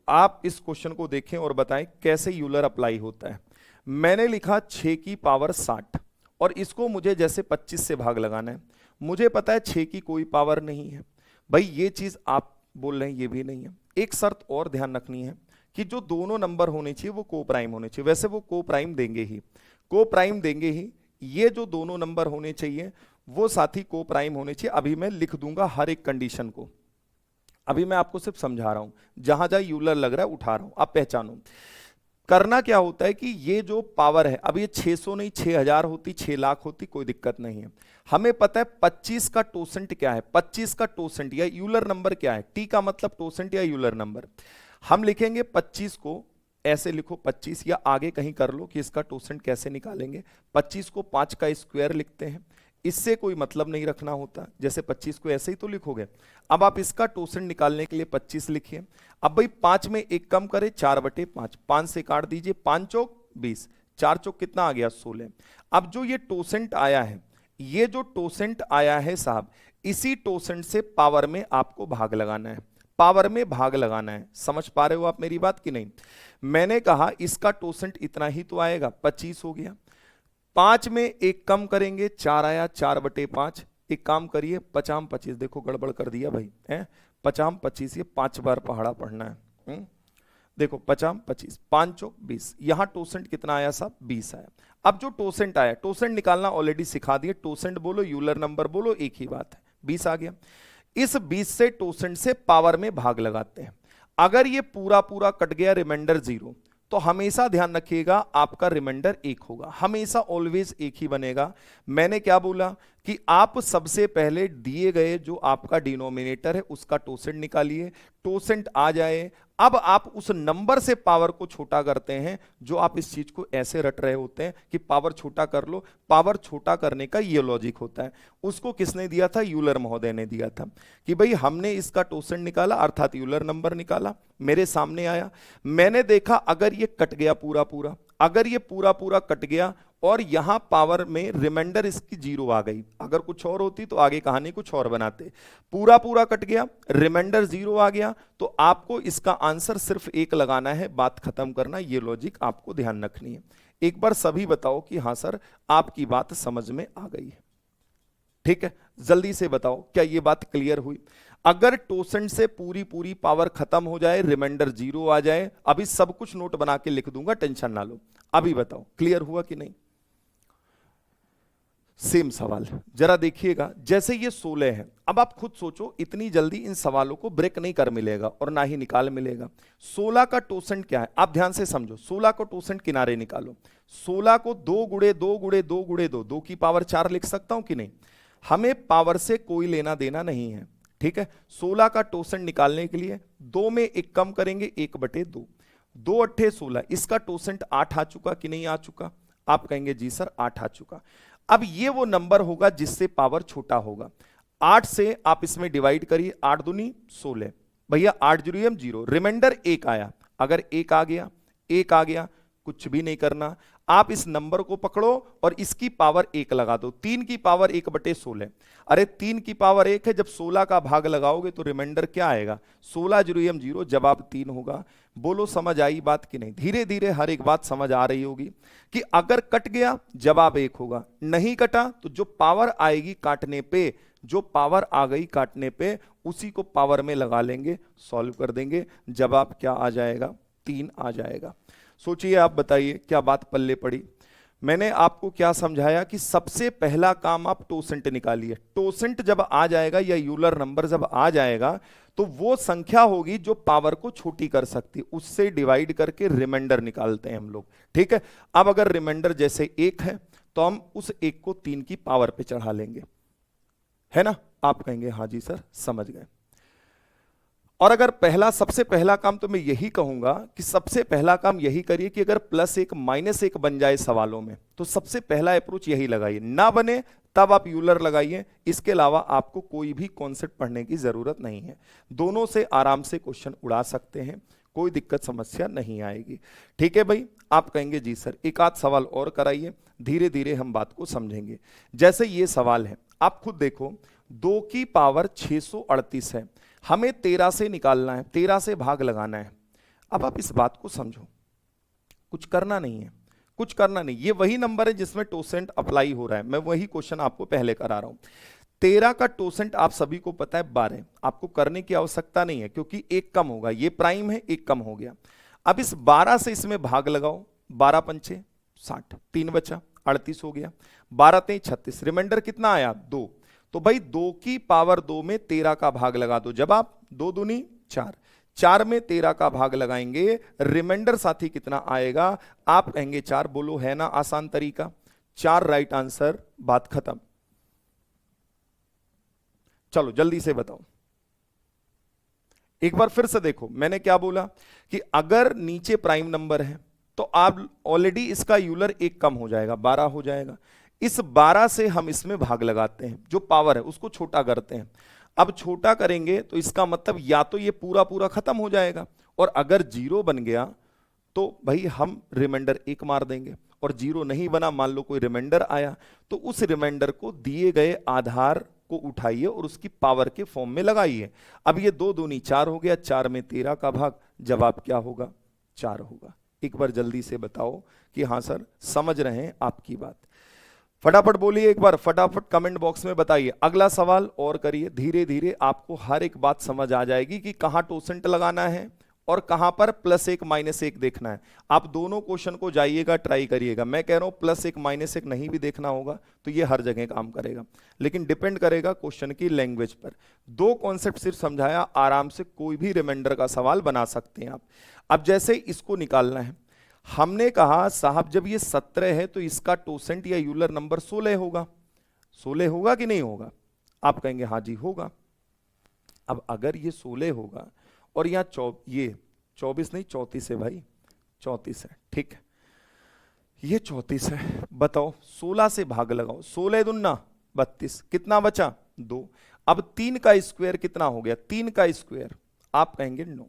आप इस क्वेश्चन को देखें और बताएं कैसे यूलर अप्लाई होता है। मैंने लिखा 6 की पावर 60 और इसको मुझे जैसे 25 से भाग लगाना है। मुझे पता है 6 की कोई पावर नहीं है। भाई ये चीज आप बोल रहे हैं ये भी नहीं है। एक शर्त और ध्यान रखनी है कि जो दोनों नंबर होने चाहिए वो को प्राइम होने चाहिए। वैसे वो को प्राइम देंगे ही, को प्राइम देंगे ही। ये जो दोनों नंबर होने चाहिए वो साथी को प्राइम होने चाहिए। अभी मैं लिख दूंगा हर एक कंडीशन को, अभी मैं आपको सिर्फ समझा रहा हूं, जहां जहां यूलर लग रहा है उठा रहा हूं, आप पहचानो। करना क्या होता है कि ये जो पावर है, अब ये 600 नहीं 6000 होती, 6 लाख होती, कोई दिक्कत नहीं है। हमें पता है 25 का टोसेंट क्या है, 25 का टोसेंट या यूलर नंबर क्या है, टी का मतलब टोसेंट या यूलर नंबर। हम लिखेंगे 25 को ऐसे लिखो 25, या आगे कहीं कर लो कि इसका टोसेंट कैसे निकालेंगे। 25 को 5 का स्क्वायर लिखते हैं, इससे कोई मतलब नहीं रखना होता, जैसे 25 को ऐसे ही तो लिखोगे। अब आप इसका टोसेंट निकालने के लिए 25 लिखिए। अब भाई 5 में एक कम करे 4/5, 5 से काट दीजिए, 5 चौक 20, 4 चौक कितना आ गया 16। अब जो ये टोसेंट आया है, ये जो टोसेंट आया है साहब, इसी टोसेंट से पावर में आपको भाग लगाना है, पावर में भाग लगाना है। समझ पा रहे हो आप मेरी बात की नहीं। मैंने कहा इसका टोसेंट इतना ही तो आएगा, 25 हो गया। 5 में एक कम करेंगे 4 आया, 4/5। एक काम करिए 5 25, देखो गड़बड़ कर दिया भाई है, 5 25, ये 5 बार पहाड़ा पढ़ना है। देखो 5 25, 5 चौक 20, यहां टोसेंट कितना आया साहब 20 आया। अब जो टोसेंट आया, टोसेंट निकालना ऑलरेडी सिखा दिए, टोसेंट बोलो यूलर नंबर बोलो एक ही बात है, 20 आ गया। इस 20 से टोसेंट से पावर में भाग लगाते हैं। अगर ये पूरा पूरा कट गया रिमाइंडर 0, तो हमेशा ध्यान रखिएगा आपका रिमाइंडर 1 होगा, हमेशा ऑलवेज 1 ही बनेगा। मैंने क्या बोला कि आप सबसे पहले दिए गए जो आपका डिनोमिनेटर है उसका टोसेंट निकालिए, टोसेंट आ जाए। अब आप उस नंबर से पावर को छोटा करते हैं, जो आप इस चीज को ऐसे रट रहे होते हैं कि पावर छोटा कर लो। पावर छोटा करने का ये लॉजिक होता है। उसको किसने दिया था, यूलर महोदय ने दिया था कि भाई हमने इसका टोसेंट निकाला अर्थात यूलर नंबर निकाला, मेरे सामने आया, मैंने देखा अगर ये कट गया पूरा पूरा, अगर ये पूरा पूरा कट गया और यहां पावर में रिमाइंडर इसकी 0 आ गई, अगर कुछ और होती तो आगे कहानी कुछ और बनाते। पूरा पूरा कट गया, रिमाइंडर 0 आ गया, तो आपको इसका आंसर सिर्फ 1 लगाना है, बात खत्म करना। ये लॉजिक आपको ध्यान रखनी है। एक बार सभी बताओ कि हां सर आपकी बात समझ में आ गई है, ठीक है। जल्दी से बताओ क्या ये बात क्लियर हुई। अगर टोसेंट से पूरी पूरी पावर खत्म हो जाए, रिमाइंडर 0 आ जाए, अभी सब कुछ नोट बना के लिख दूंगा, टेंशन ना लो। अभी बताओ क्लियर हुआ कि नहीं। सेम सवाल जरा देखिएगा, जैसे ये 16 है। अब आप खुद सोचो, इतनी जल्दी इन सवालों को ब्रेक नहीं कर मिलेगा और ना ही निकाल मिलेगा। 16 का टोसेंट क्या है, आप ध्यान से समझो। 16 को टोसेंट किनारे निकालो। 16 को 2 गुणे 2 गुणे 2 गुणे 2, 2 की पावर 4 लिख सकता हूं कि नहीं। हमें पावर से कोई लेना देना नहीं है, ठीक है। 16 का टोसेंट निकालने के लिए 2 में एक कम करेंगे 1/2, 2 अट्ठे 16, इसका टोसेंट 8 आ चुका कि नहीं आ चुका। आप कहेंगे जी सर 8 आ चुका। अब ये वो नंबर होगा जिससे पावर छोटा होगा। 8 से आप इसमें डिवाइड करिए, 8 दूनी 16, भैया 8 0 0, रिमाइंडर 1 आया। अगर 1 आ गया, 1 आ गया, कुछ भी नहीं करना। आप इस नंबर को पकड़ो और इसकी पावर 1 लगा दो। 3 की पावर 1/16। अरे 3 की पावर 1 है, जब 16 का भाग लगाओगे तो रिमाइंडर क्या आएगा? 16 0 0, जवाब 3 होगा। बोलो समझ आई बात कि नहीं? धीरे धीरे हर एक बात समझ आ रही होगी कि अगर कट गया जवाब 1 होगा, नहीं कटा तो जो पावर आएगी काटने पे, जो पावर आ गई काटने पे, उसी को पावर में लगा लेंगे, सॉल्व कर देंगे, जवाब क्या आ जाएगा? 3 आ जाएगा। सोचिए, आप बताइए क्या बात पल्ले पड़ी। मैंने आपको क्या समझाया कि सबसे पहला काम आप टोसेंट निकालिए। टोसेंट जब आ जाएगा या यूलर नंबर जब आ जाएगा तो वो संख्या होगी जो पावर को छोटी कर सकती, उससे डिवाइड करके रिमाइंडर निकालते हैं हम लोग। ठीक है, अब अगर रिमाइंडर जैसे 1 है तो हम उस 1 को 3 की पावर पे चढ़ा लेंगे, है ना? आप कहेंगे हाँ जी सर समझ गए। और अगर सबसे पहला काम तो मैं यही कहूंगा कि सबसे पहला काम यही करिए कि अगर +1 -1 बन जाए सवालों में तो सबसे पहला अप्रोच यही लगाइए, ना बने तब आप यूलर लगाइए। इसके अलावा आपको कोई भी कॉन्सेप्ट पढ़ने की जरूरत नहीं है, दोनों से आराम से क्वेश्चन उड़ा सकते हैं, कोई दिक्कत समस्या नहीं आएगी। ठीक है भाई, आप कहेंगे जी सर एक आध सवाल और कराइए, धीरे धीरे हम बात को समझेंगे। जैसे ये सवाल है, आप खुद देखो, 2 की पावर 638 है, हमें 13 से निकालना है, 13 से भाग लगाना है। अब आप इस बात को समझो, कुछ करना नहीं है, कुछ करना नहीं, ये वही नंबर है जिसमें टोसेंट अप्लाई हो रहा है, मैं वही क्वेश्चन आपको पहले करा रहा हूं। 13 का टोसेंट आप सभी को पता है 12, आपको करने की आवश्यकता नहीं है क्योंकि एक कम होगा, ये प्राइम है, एक कम हो गया। अब इस 12 से इसमें भाग लगाओ, 12 पंचे 60, 3 बचा 38 हो गया, 12 3 36, रिमाइंडर कितना आया? 2। तो भाई 2 की पावर 2 में 13 का भाग लगा दो, जवाब 2 दूनी 4, 4 में 13 का भाग लगाएंगे, रिमाइंडर साथी कितना आएगा? आप कहेंगे 4। बोलो है ना आसान तरीका? 4 राइट आंसर, बात खत्म। चलो जल्दी से बताओ, एक बार फिर से देखो, मैंने क्या बोला कि अगर नीचे प्राइम नंबर है तो आप ऑलरेडी इसका यूलर 1 कम हो जाएगा, 12 हो जाएगा। इस 12 से हम इसमें भाग लगाते हैं, जो पावर है उसको छोटा करते हैं। अब छोटा करेंगे तो इसका मतलब या तो ये पूरा पूरा खत्म हो जाएगा, और अगर 0 बन गया तो भाई हम रिमाइंडर 1 मार देंगे, और 0 नहीं बना, मान लो कोई रिमाइंडर आया, तो उस रिमाइंडर को दिए गए आधार को उठाइए और उसकी पावर के फॉर्म में लगाइए। अब ये 2 दूनी 4 हो गया, 4 में 13 का भाग, जवाब क्या होगा? 4 होगा। एक बार जल्दी से बताओ कि हाँ सर समझ रहे हैं आपकी बात। फटाफट बोलिए, एक बार फटाफट कमेंट बॉक्स में बताइए। अगला सवाल और करिए, धीरे धीरे आपको हर एक बात समझ आ जाएगी कि कहां टोसेंट लगाना है और कहां पर +1 -1 देखना है। आप दोनों क्वेश्चन को जाइएगा, ट्राई करिएगा। मैं कह रहा हूं +1 -1 नहीं भी देखना होगा तो ये हर जगह काम करेगा, लेकिन डिपेंड करेगा क्वेश्चन की लैंग्वेज पर। 2 कॉन्सेप्ट सिर्फ समझाया, आराम से कोई भी रिमाइंडर का सवाल बना सकते हैं आप। अब जैसे इसको निकालना है, हमने कहा साहब जब ये 17 है तो इसका टोसेंट या यूलर नंबर 16 होगा। 16 होगा कि नहीं होगा? आप कहेंगे हाँ जी होगा। अब अगर ये 16 होगा और यहाँ ये 24 नहीं 34 है भाई, 34 है, ठीक है, ये 34 है, बताओ 16 से भाग लगाओ, 16 दूना 32, कितना बचा? 2। अब 3 का स्क्वायर कितना हो गया? 3 का स्क्वायर, आप कहेंगे 9,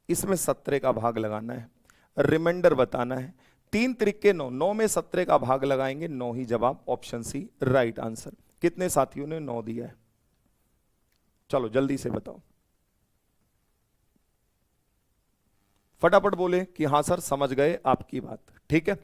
इसमें 17 का भाग लगाना है, रिमाइंडर बताना है। 3 त्रिके 9, 9 में 17 का भाग लगाएंगे, 9 ही जवाब, ऑप्शन सी राइट आंसर। कितने साथियों ने 9 दिया है? चलो जल्दी से बताओ, फटाफट बोले कि हाँ सर समझ गए आपकी बात। ठीक है,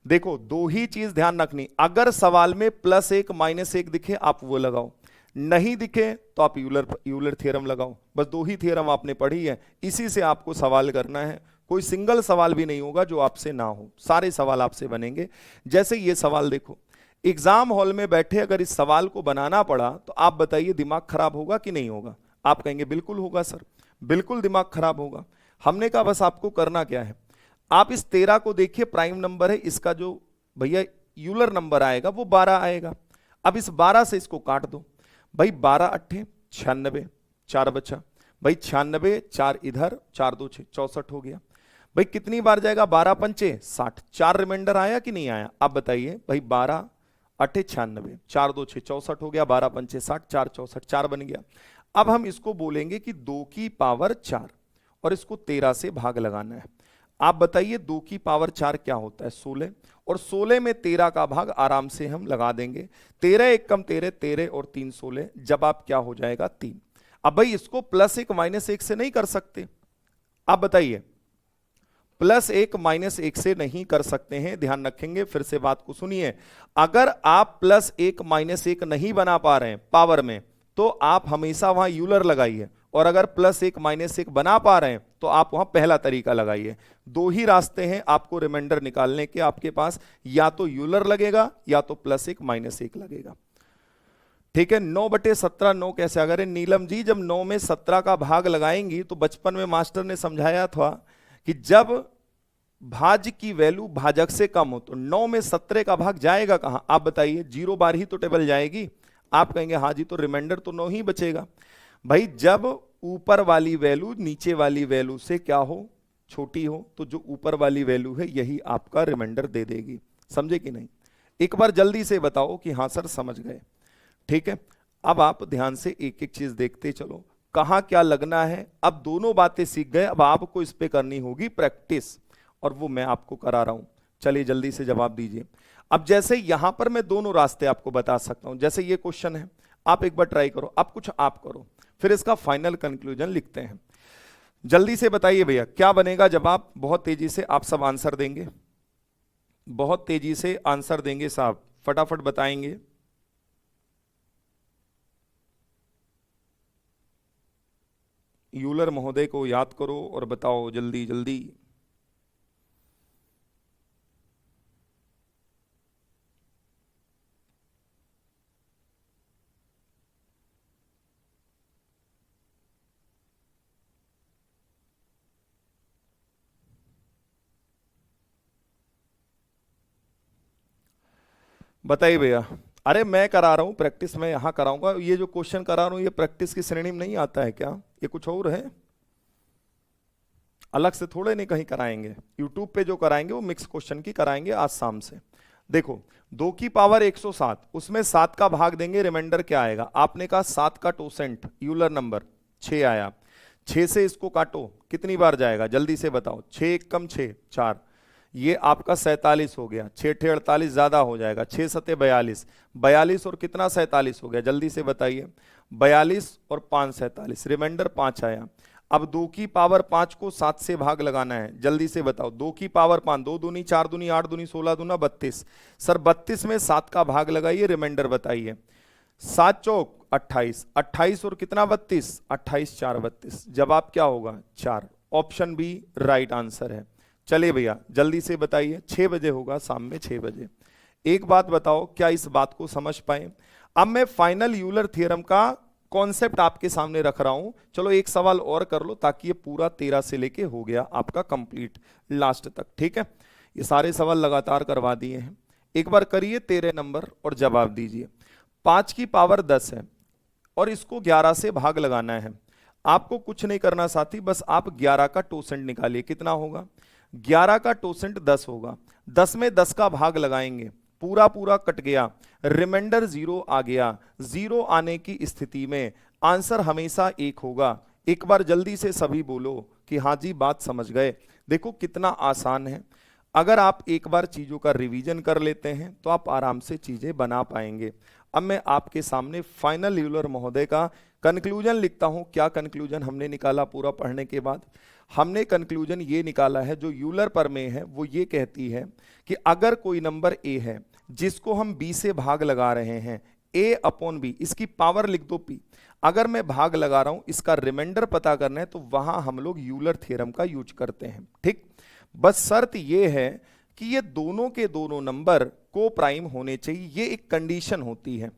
देखो 2 ही चीज ध्यान रखनी, अगर सवाल में +1 -1 दिखे आप वो लगाओ, नहीं दिखे तो आप यूलर थ्योरम लगाओ। बस 2 ही थ्योरम आपने पढ़ी है, इसी से आपको सवाल करना है। कोई सिंगल सवाल भी नहीं होगा जो आपसे ना हो, सारे सवाल आपसे बनेंगे। जैसे ये सवाल देखो, एग्जाम हॉल में बैठे अगर इस सवाल को बनाना पड़ा तो आप बताइए दिमाग खराब होगा कि नहीं होगा? आप कहेंगे बिल्कुल होगा सर, बिल्कुल दिमाग खराब होगा। हमने कहा बस आपको करना क्या है, आप इस 13 को देखिए, प्राइम नंबर है, इसका जो भैया यूलर नंबर आएगा वो 12 आएगा। अब इस 12 से इसको काट दो भाई, 12 8 96, 4 बचा भाई, 96, 4 इधर, 4 2 6 64 हो गया भाई। कितनी बार जाएगा? 12 पंचे 60, 4 रिमाइंडर आया कि नहीं आया? आप बताइए भाई, 12 8 96, 4 2 6 64 हो गया, 12 पंचे 60, 4 64, 4 बन गया। अब हम इसको बोलेंगे कि 2 की पावर 4 और इसको 13 से भाग लगाना है। आप बताइए 2 की पावर 4 क्या होता है? 16, और 16 में 13 का भाग आराम से हम लगा देंगे। 13 एक कम 13, 13 और 3 16, जवाब क्या हो जाएगा 3। अब भाई इसको +1 -1 से नहीं कर सकते, आप बताइए। +1 -1 से नहीं कर सकते हैं, ध्यान रखेंगे, फिर से बात को सुनिए। अगर आप +1 -1 नहीं बना पा रहे हैं पावर में, तो आप हमेशा वहां यूलर लगाइए, और अगर +1 -1 बना पा रहे हैं तो आप वहां पहला तरीका लगाइए। दो ही रास्ते हैं आपको रिमाइंडर निकालने के आपके पास, या तो यूलर लगेगा या तो +1 -1 लगेगा। ठीक है, 9/17 9 कैसे? अगर नीलम जी जब 9 में 17 का भाग लगाएंगी तो बचपन में मास्टर ने समझाया था कि जब भाज्य की वैल्यू भाजक से कम हो तो 9 में 17 का भाग जाएगा कहां? आप बताइए, 0 बार ही तो टेबल जाएगी। आप कहेंगे हाँ जी, तो रिमाइंडर तो 9 ही बचेगा। भाई जब ऊपर वाली वैल्यू नीचे वाली वैल्यू से क्या हो? छोटी हो, तो जो ऊपर वाली वैल्यू है यही आपका रिमाइंडर दे देगी। समझे कि नहीं? एक बार जल्दी से बताओ कि हाँ सर समझ गए। ठीक है, अब आप ध्यान से एक एक चीज देखते चलो, कहां क्या लगना है। अब दोनों बातें सीख गए, अब आपको इस पे करनी होगी प्रैक्टिस, और वो मैं आपको करा रहा हूं। चलिए जल्दी से जवाब दीजिए। अब जैसे यहां पर मैं दोनों रास्ते आपको बता सकता हूं, जैसे ये क्वेश्चन है, आप एक बार ट्राई करो, अब कुछ आप करो, फिर इसका फाइनल कंक्लूजन लिखते हैं। जल्दी से बताइए भैया क्या बनेगा जवाब? बहुत तेजी से आप सब आंसर देंगे, बहुत तेजी से आंसर देंगे साहब, फटाफट बताएंगे। यूलर महोदय को याद करो और बताओ जल्दी जल्दी। बताइए भैया। अरे मैं करा रहा हूं प्रैक्टिस, मैं यहां कराऊंगा। ये जो क्वेश्चन करा रहा हूं ये प्रैक्टिस की श्रेणी में नहीं आता है क्या? ये कुछ और है, अलग से थोड़े नहीं कहीं कराएंगे। यूट्यूब पे जो कराएंगे वो मिक्स क्वेश्चन की कराएंगे आज शाम से। देखो 2 की पावर 107, उसमें 7 का भाग देंगे, रिमाइंडर क्या आएगा? आपने कहा 7 का टोसेंट, यूलर नंबर 6 आया। 6 से इसको काटो, कितनी बार जाएगा जल्दी से बताओ? 6 एक कम 6 4, ये आपका 47 हो गया। 6 × 48 ज्यादा हो जाएगा, 6 7 42, 42 और कितना 47 हो गया, जल्दी से बताइए। 42 और 5 47, रिमाइंडर 5 आया। अब 2 की पावर 5 को 7 से भाग लगाना है, जल्दी से बताओ। 2 की पावर 5, 2 दूनी 4 दूनी 8 दूनी 16 दूना 32। सर 32 में 7 का भाग लगाइए, रिमाइंडर बताइए। 7 चौक 28, 28 और कितना 32, 28 4 32, जवाब क्या होगा 4। ऑप्शन बी राइट आंसर है। चलिए भैया जल्दी से बताइए, 6 बजे होगा, शाम में 6 बजे। एक बात बताओ, क्या इस बात को समझ पाए? अब मैं फाइनल यूलर थ्योरम का कॉन्सेप्ट आपके सामने रख रहा हूं। चलो एक सवाल और कर लो, ताकि ये पूरा 13 से लेके हो गया आपका कंप्लीट लास्ट तक। ठीक है, ये सारे सवाल लगातार करवा दिए हैं। एक बार करिए 13 नंबर और जवाब दीजिए। 5 की पावर 10 है और इसको 11 से भाग लगाना है। आपको कुछ नहीं करना साथी, बस आप 11 का टोसेंट निकालिए, कितना होगा? 11 का टोसेंट 10 होगा। 10 में 10 का भाग लगाएंगे, पूरा पूरा कट गया, रिमाइंडर 0 आ गया। 0 आने की स्थिति में आंसर हमेशा 1 होगा। एक बार जल्दी से सभी बोलो कि हाँ जी बात समझ गए। देखो कितना आसान है, अगर आप एक बार चीजों का रिवीजन कर लेते हैं तो आप आराम से चीजें बना पाएंगे। अब मैं आपके सामने फाइनल यूलर महोदय का कंक्लूजन लिखता हूं। क्या कंक्लूजन हमने निकाला पूरा पढ़ने के बाद? हमने कंक्लूजन ये निकाला है, जो यूलर प्रमेय है वो ये कहती है कि अगर कोई नंबर ए है जिसको हम बी से भाग लगा रहे हैं, ए अपॉन बी, इसकी पावर लिख दो पी। अगर मैं भाग लगा रहा हूं, इसका रिमाइंडर पता करना है, तो वहां हम लोग यूलर थ्योरम का यूज करते हैं। ठीक, बस शर्त यह है कि ये दोनों के दोनों नंबर को प्राइम होने चाहिए। ये एक कंडीशन होती है,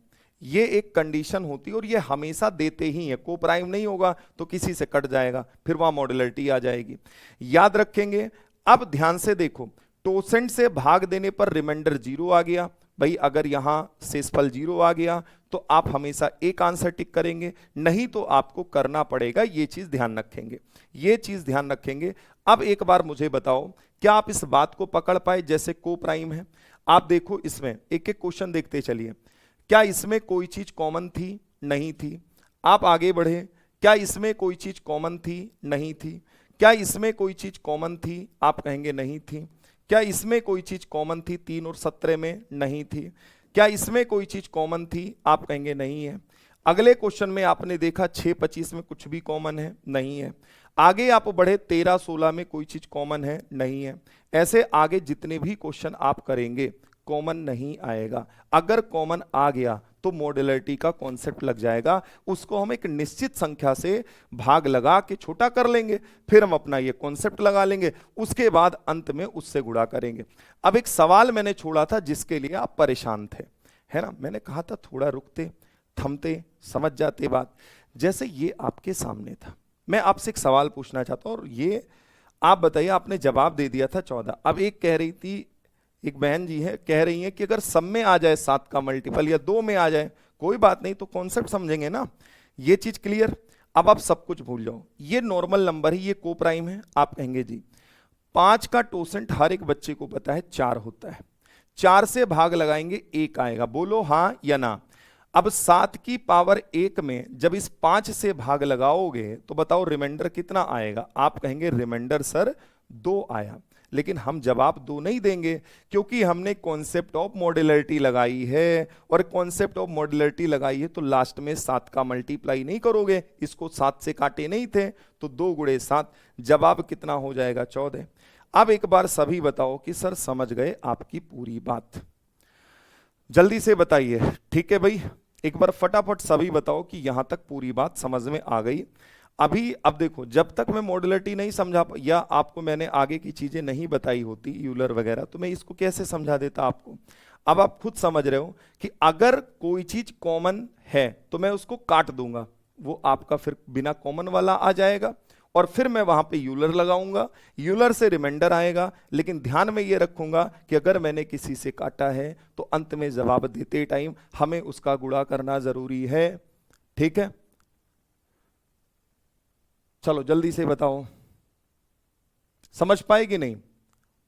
ये एक कंडीशन होती है, और ये हमेशा देते ही है। को प्राइम नहीं होगा तो किसी से कट जाएगा, फिर वहां मॉड्युलरिटी आ जाएगी, याद रखेंगे। अब ध्यान से देखो, टोसेंट से भाग देने पर रिमाइंडर 0 आ गया। भाई अगर यहां शेषफल 0 आ गया तो आप हमेशा एक आंसर टिक करेंगे, नहीं तो आपको करना पड़ेगा। ये चीज ध्यान रखेंगे, ये चीज ध्यान रखेंगे। अब एक बार मुझे बताओ, क्या आप इस बात को पकड़ पाए जैसे को प्राइम है? आप देखो इसमें एक एक क्वेश्चन देखते चलिए। क्या इसमें कोई चीज कॉमन थी? नहीं थी। आप आगे बढ़े, क्या इसमें कोई चीज कॉमन थी? नहीं थी। क्या इसमें कोई चीज कॉमन थी? आप कहेंगे नहीं थी। क्या इसमें कोई चीज कॉमन थी 3 और 17 में? नहीं थी। क्या इसमें कोई चीज कॉमन थी? आप कहेंगे नहीं है। अगले क्वेश्चन में आपने देखा 6-25 में कुछ भी कॉमन है? नहीं है। आगे आप बढ़े 13-16 में कोई चीज कॉमन है? नहीं है। ऐसे आगे जितने भी क्वेश्चन आप करेंगे कॉमन नहीं आएगा। अगर कॉमन आ गया तो मॉड्युलरिटी का कॉन्सेप्ट लग जाएगा, उसको हम एक निश्चित संख्या से भाग लगा के छोटा कर लेंगे, फिर हम अपना ये कॉन्सेप्ट लगा लेंगे, उसके बाद अंत में उससे गुणा करेंगे। अब एक सवाल मैंने छोड़ा था जिसके लिए आप परेशान थे, है ना? मैंने कहा था थोड़ा रुकते, थमते, समझ जाते बात। जैसे ये आपके सामने था, मैं आपसे एक सवाल पूछना चाहता हूं और ये आप बताइए, आपने जवाब दे दिया था 14। अब एक कह रही थी, एक बहन जी है, कह रही हैं कि अगर सब में आ जाए 7 का मल्टीपल या 2 में आ जाए, कोई बात नहीं, तो कॉन्सेप्ट समझेंगे ना, ये चीज क्लियर। अब आप सब कुछ भूल जाओ, ये नॉर्मल नंबर है, ये को प्राइम है। आप कहेंगे जी 5 का टोसेंट हर एक बच्चे को पता है 4 होता है, 4 से भाग लगाएंगे 1 आएगा, बोलो हां या ना। अब 7 की पावर 1 में जब इस 5 से भाग लगाओगे तो बताओ रिमाइंडर कितना आएगा? आप कहेंगे रिमाइंडर सर 2 आया। लेकिन हम जवाब 2 नहीं देंगे, क्योंकि हमने कॉन्सेप्ट ऑफ मॉड्युलरिटी लगाई है, और कॉन्सेप्ट ऑफ मॉड्युलरिटी लगाई है तो लास्ट में 7 का मल्टीप्लाई नहीं करोगे, इसको 7 से काटे नहीं थे, तो 2 गुणे 7, जवाब कितना हो जाएगा? 14। अब एक बार सभी बताओ कि सर समझ गए आपकी पूरी बात, जल्दी से बताइए। ठीक है भाई, एक बार फटाफट सभी बताओ कि यहां तक पूरी बात समझ में आ गई। अभी अब देखो, जब तक मैं मॉड्युलरिटी नहीं समझा या आपको मैंने आगे की चीजें नहीं बताई होती, यूलर वगैरह, तो मैं इसको कैसे समझा देता आपको। अब आप खुद समझ रहे हो कि अगर कोई चीज कॉमन है तो मैं उसको काट दूंगा, वो आपका फिर बिना कॉमन वाला आ जाएगा, और फिर मैं वहां पे यूलर लगाऊंगा, यूलर से रिमाइंडर आएगा। लेकिन ध्यान में ये रखूंगा कि अगर मैंने किसी से काटा है तो अंत में जवाब देते टाइम हमें उसका गुणा करना जरूरी है। ठीक है, चलो जल्दी से बताओ, समझ पाए कि नहीं?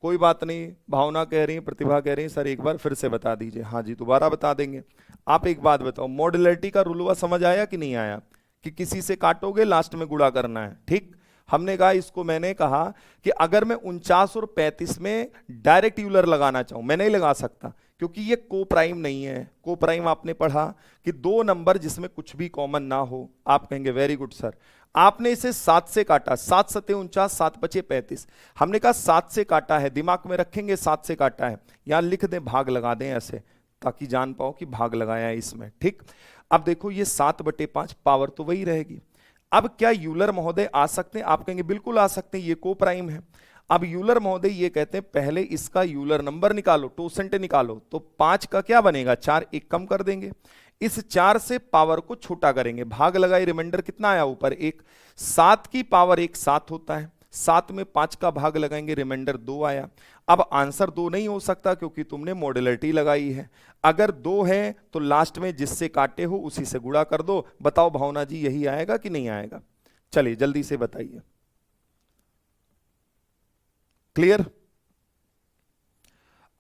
कोई बात नहीं, भावना कह रही है, प्रतिभा कह रही है सर एक बार फिर से बता दीजिए। हाँ जी, दोबारा बता देंगे। आप एक बात बताओ, मॉड्युलरिटी का रूलवा समझ आया कि नहीं आया? कि किसी से काटोगे लास्ट में गुणा करना है। ठीक, हमने कहा, इसको मैंने कहा कि अगर मैं 49 और 35 में डायरेक्ट यूलर लगाना चाहूं, मैं नहीं लगा सकता, क्योंकि ये को प्राइम नहीं है। को प्राइम आपने पढ़ा कि 2 नंबर जिसमें कुछ भी कॉमन ना हो। आप कहेंगे वेरी गुड सर, आपने इसे 7 से काटा, 7 सते 49, 7 पचे 35, हमने कहा 7 से काटा है, दिमाग में रखेंगे 7 से काटा है, यहां लिख दें, भाग लगा दें ऐसे, ताकि जान पाओ कि भाग लगाया है इसमें। ठीक, अब देखो ये 7/5 पावर तो वही रहेगी। अब क्या यूलर महोदय आ सकते हैं? आप कहेंगे बिल्कुल आ सकते हैं, ये को प्राइम है। अब यूलर महोदय ये कहते हैं पहले इसका यूलर नंबर निकालो, टोसेंट निकालो, तो 5 का क्या बनेगा? 4, एक कम कर देंगे, इस 4 से पावर को छोटा करेंगे, भाग लगाए, रिमाइंडर कितना आया? ऊपर 1। 7 की पावर 1 7 होता है, 7 में 5 का भाग लगाएंगे, रिमाइंडर 2 आया। अब आंसर 2 नहीं हो सकता क्योंकि तुमने मॉड्युलरिटी लगाई है। अगर 2 है तो लास्ट में जिससे काटे हो उसी से गुणा कर दो। बताओ भावना जी, यही आएगा कि नहीं आएगा? चलिए जल्दी से बताइए। क्लियर?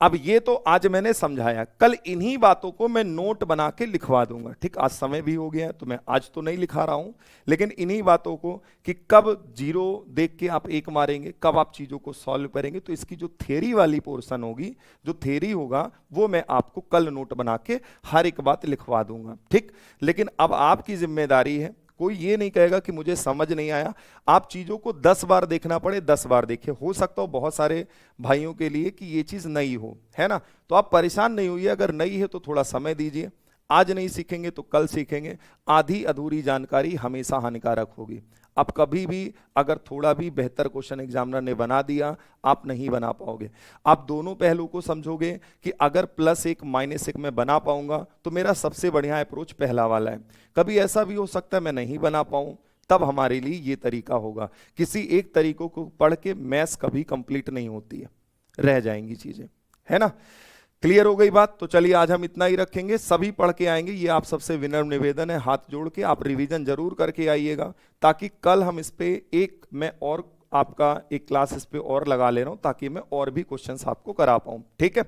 अब ये तो आज मैंने समझाया, कल इन्हीं बातों को मैं नोट बना के लिखवा दूंगा। ठीक, आज समय भी हो गया तो मैं आज तो नहीं लिखा रहा हूं, लेकिन इन्हीं बातों को कि कब 0 देख के आप 1 मारेंगे, कब आप चीजों को सॉल्व करेंगे, तो इसकी जो थ्योरी वाली पोर्शन होगी, जो थ्योरी होगा, वो मैं आपको कल नोट बना के हर एक बात लिखवा दूंगा। ठीक, लेकिन अब आपकी जिम्मेदारी है, कोई ये नहीं कहेगा कि मुझे समझ नहीं आया। आप चीजों को 10 बार देखना पड़े, 10 बार देखिए। हो सकता हो बहुत सारे भाइयों के लिए कि ये चीज नई हो, है ना, तो आप परेशान नहीं होइए। अगर नई है तो थोड़ा समय दीजिए, आज नहीं सीखेंगे तो कल सीखेंगे। आधी अधूरी जानकारी हमेशा हानिकारक होगी। अब कभी भी अगर थोड़ा भी बेहतर क्वेश्चन एग्जामिनर ने बना दिया, आप नहीं बना पाओगे। आप दोनों पहलू को समझोगे कि अगर +1 -1 में बना पाऊंगा तो मेरा सबसे बढ़िया अप्रोच पहला वाला है। कभी ऐसा भी हो सकता है मैं नहीं बना पाऊं, तब हमारे लिए ये तरीका होगा। किसी एक तरीकों को पढ़ के मैथ्स कभी कंप्लीट नहीं होती है, रह जाएंगी चीजें, है ना। क्लियर हो गई बात? तो चलिए आज हम इतना ही रखेंगे, सभी पढ़ के आएंगे। ये आप सबसे विनम्र निवेदन है, हाथ जोड़ के आप रिवीजन जरूर करके आइएगा, ताकि कल हम इस पे मैं और आपका एक क्लास इस पे और लगा ले रहा हूं, ताकि मैं और भी क्वेश्चंस आपको करा पाऊं। ठीक है,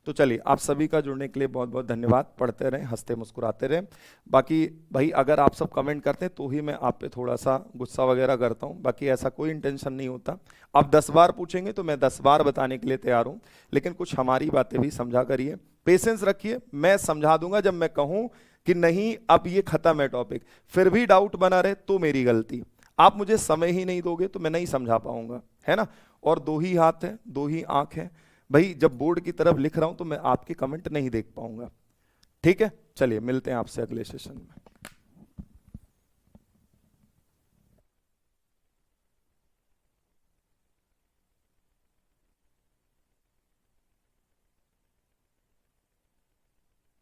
तो चलिए, आप सभी का जुड़ने के लिए बहुत बहुत धन्यवाद। पढ़ते रहें, हंसते मुस्कुराते रहें। बाकी भाई अगर आप सब कमेंट करते हैं तो ही मैं आप पे थोड़ा सा गुस्सा वगैरह करता हूँ, बाकी ऐसा कोई इंटेंशन नहीं होता। आप 10 बार पूछेंगे तो मैं 10 बार बताने के लिए तैयार हूँ, लेकिन कुछ हमारी बातें भी समझा करिए, पेशेंस रखिए। मैं समझा दूंगा जब मैं कहूँ कि नहीं अब ये खत्म है टॉपिक, फिर भी डाउट बना रहे तो मेरी गलती। आप मुझे समय ही नहीं दोगे तो मैं नहीं समझा पाऊंगा, है ना। और 2 ही हाथ हैं, 2 ही आंख हैं भाई, जब बोर्ड की तरफ लिख रहा हूं तो मैं आपके कमेंट नहीं देख पाऊंगा। ठीक है, चलिए मिलते हैं आपसे अगले सेशन में।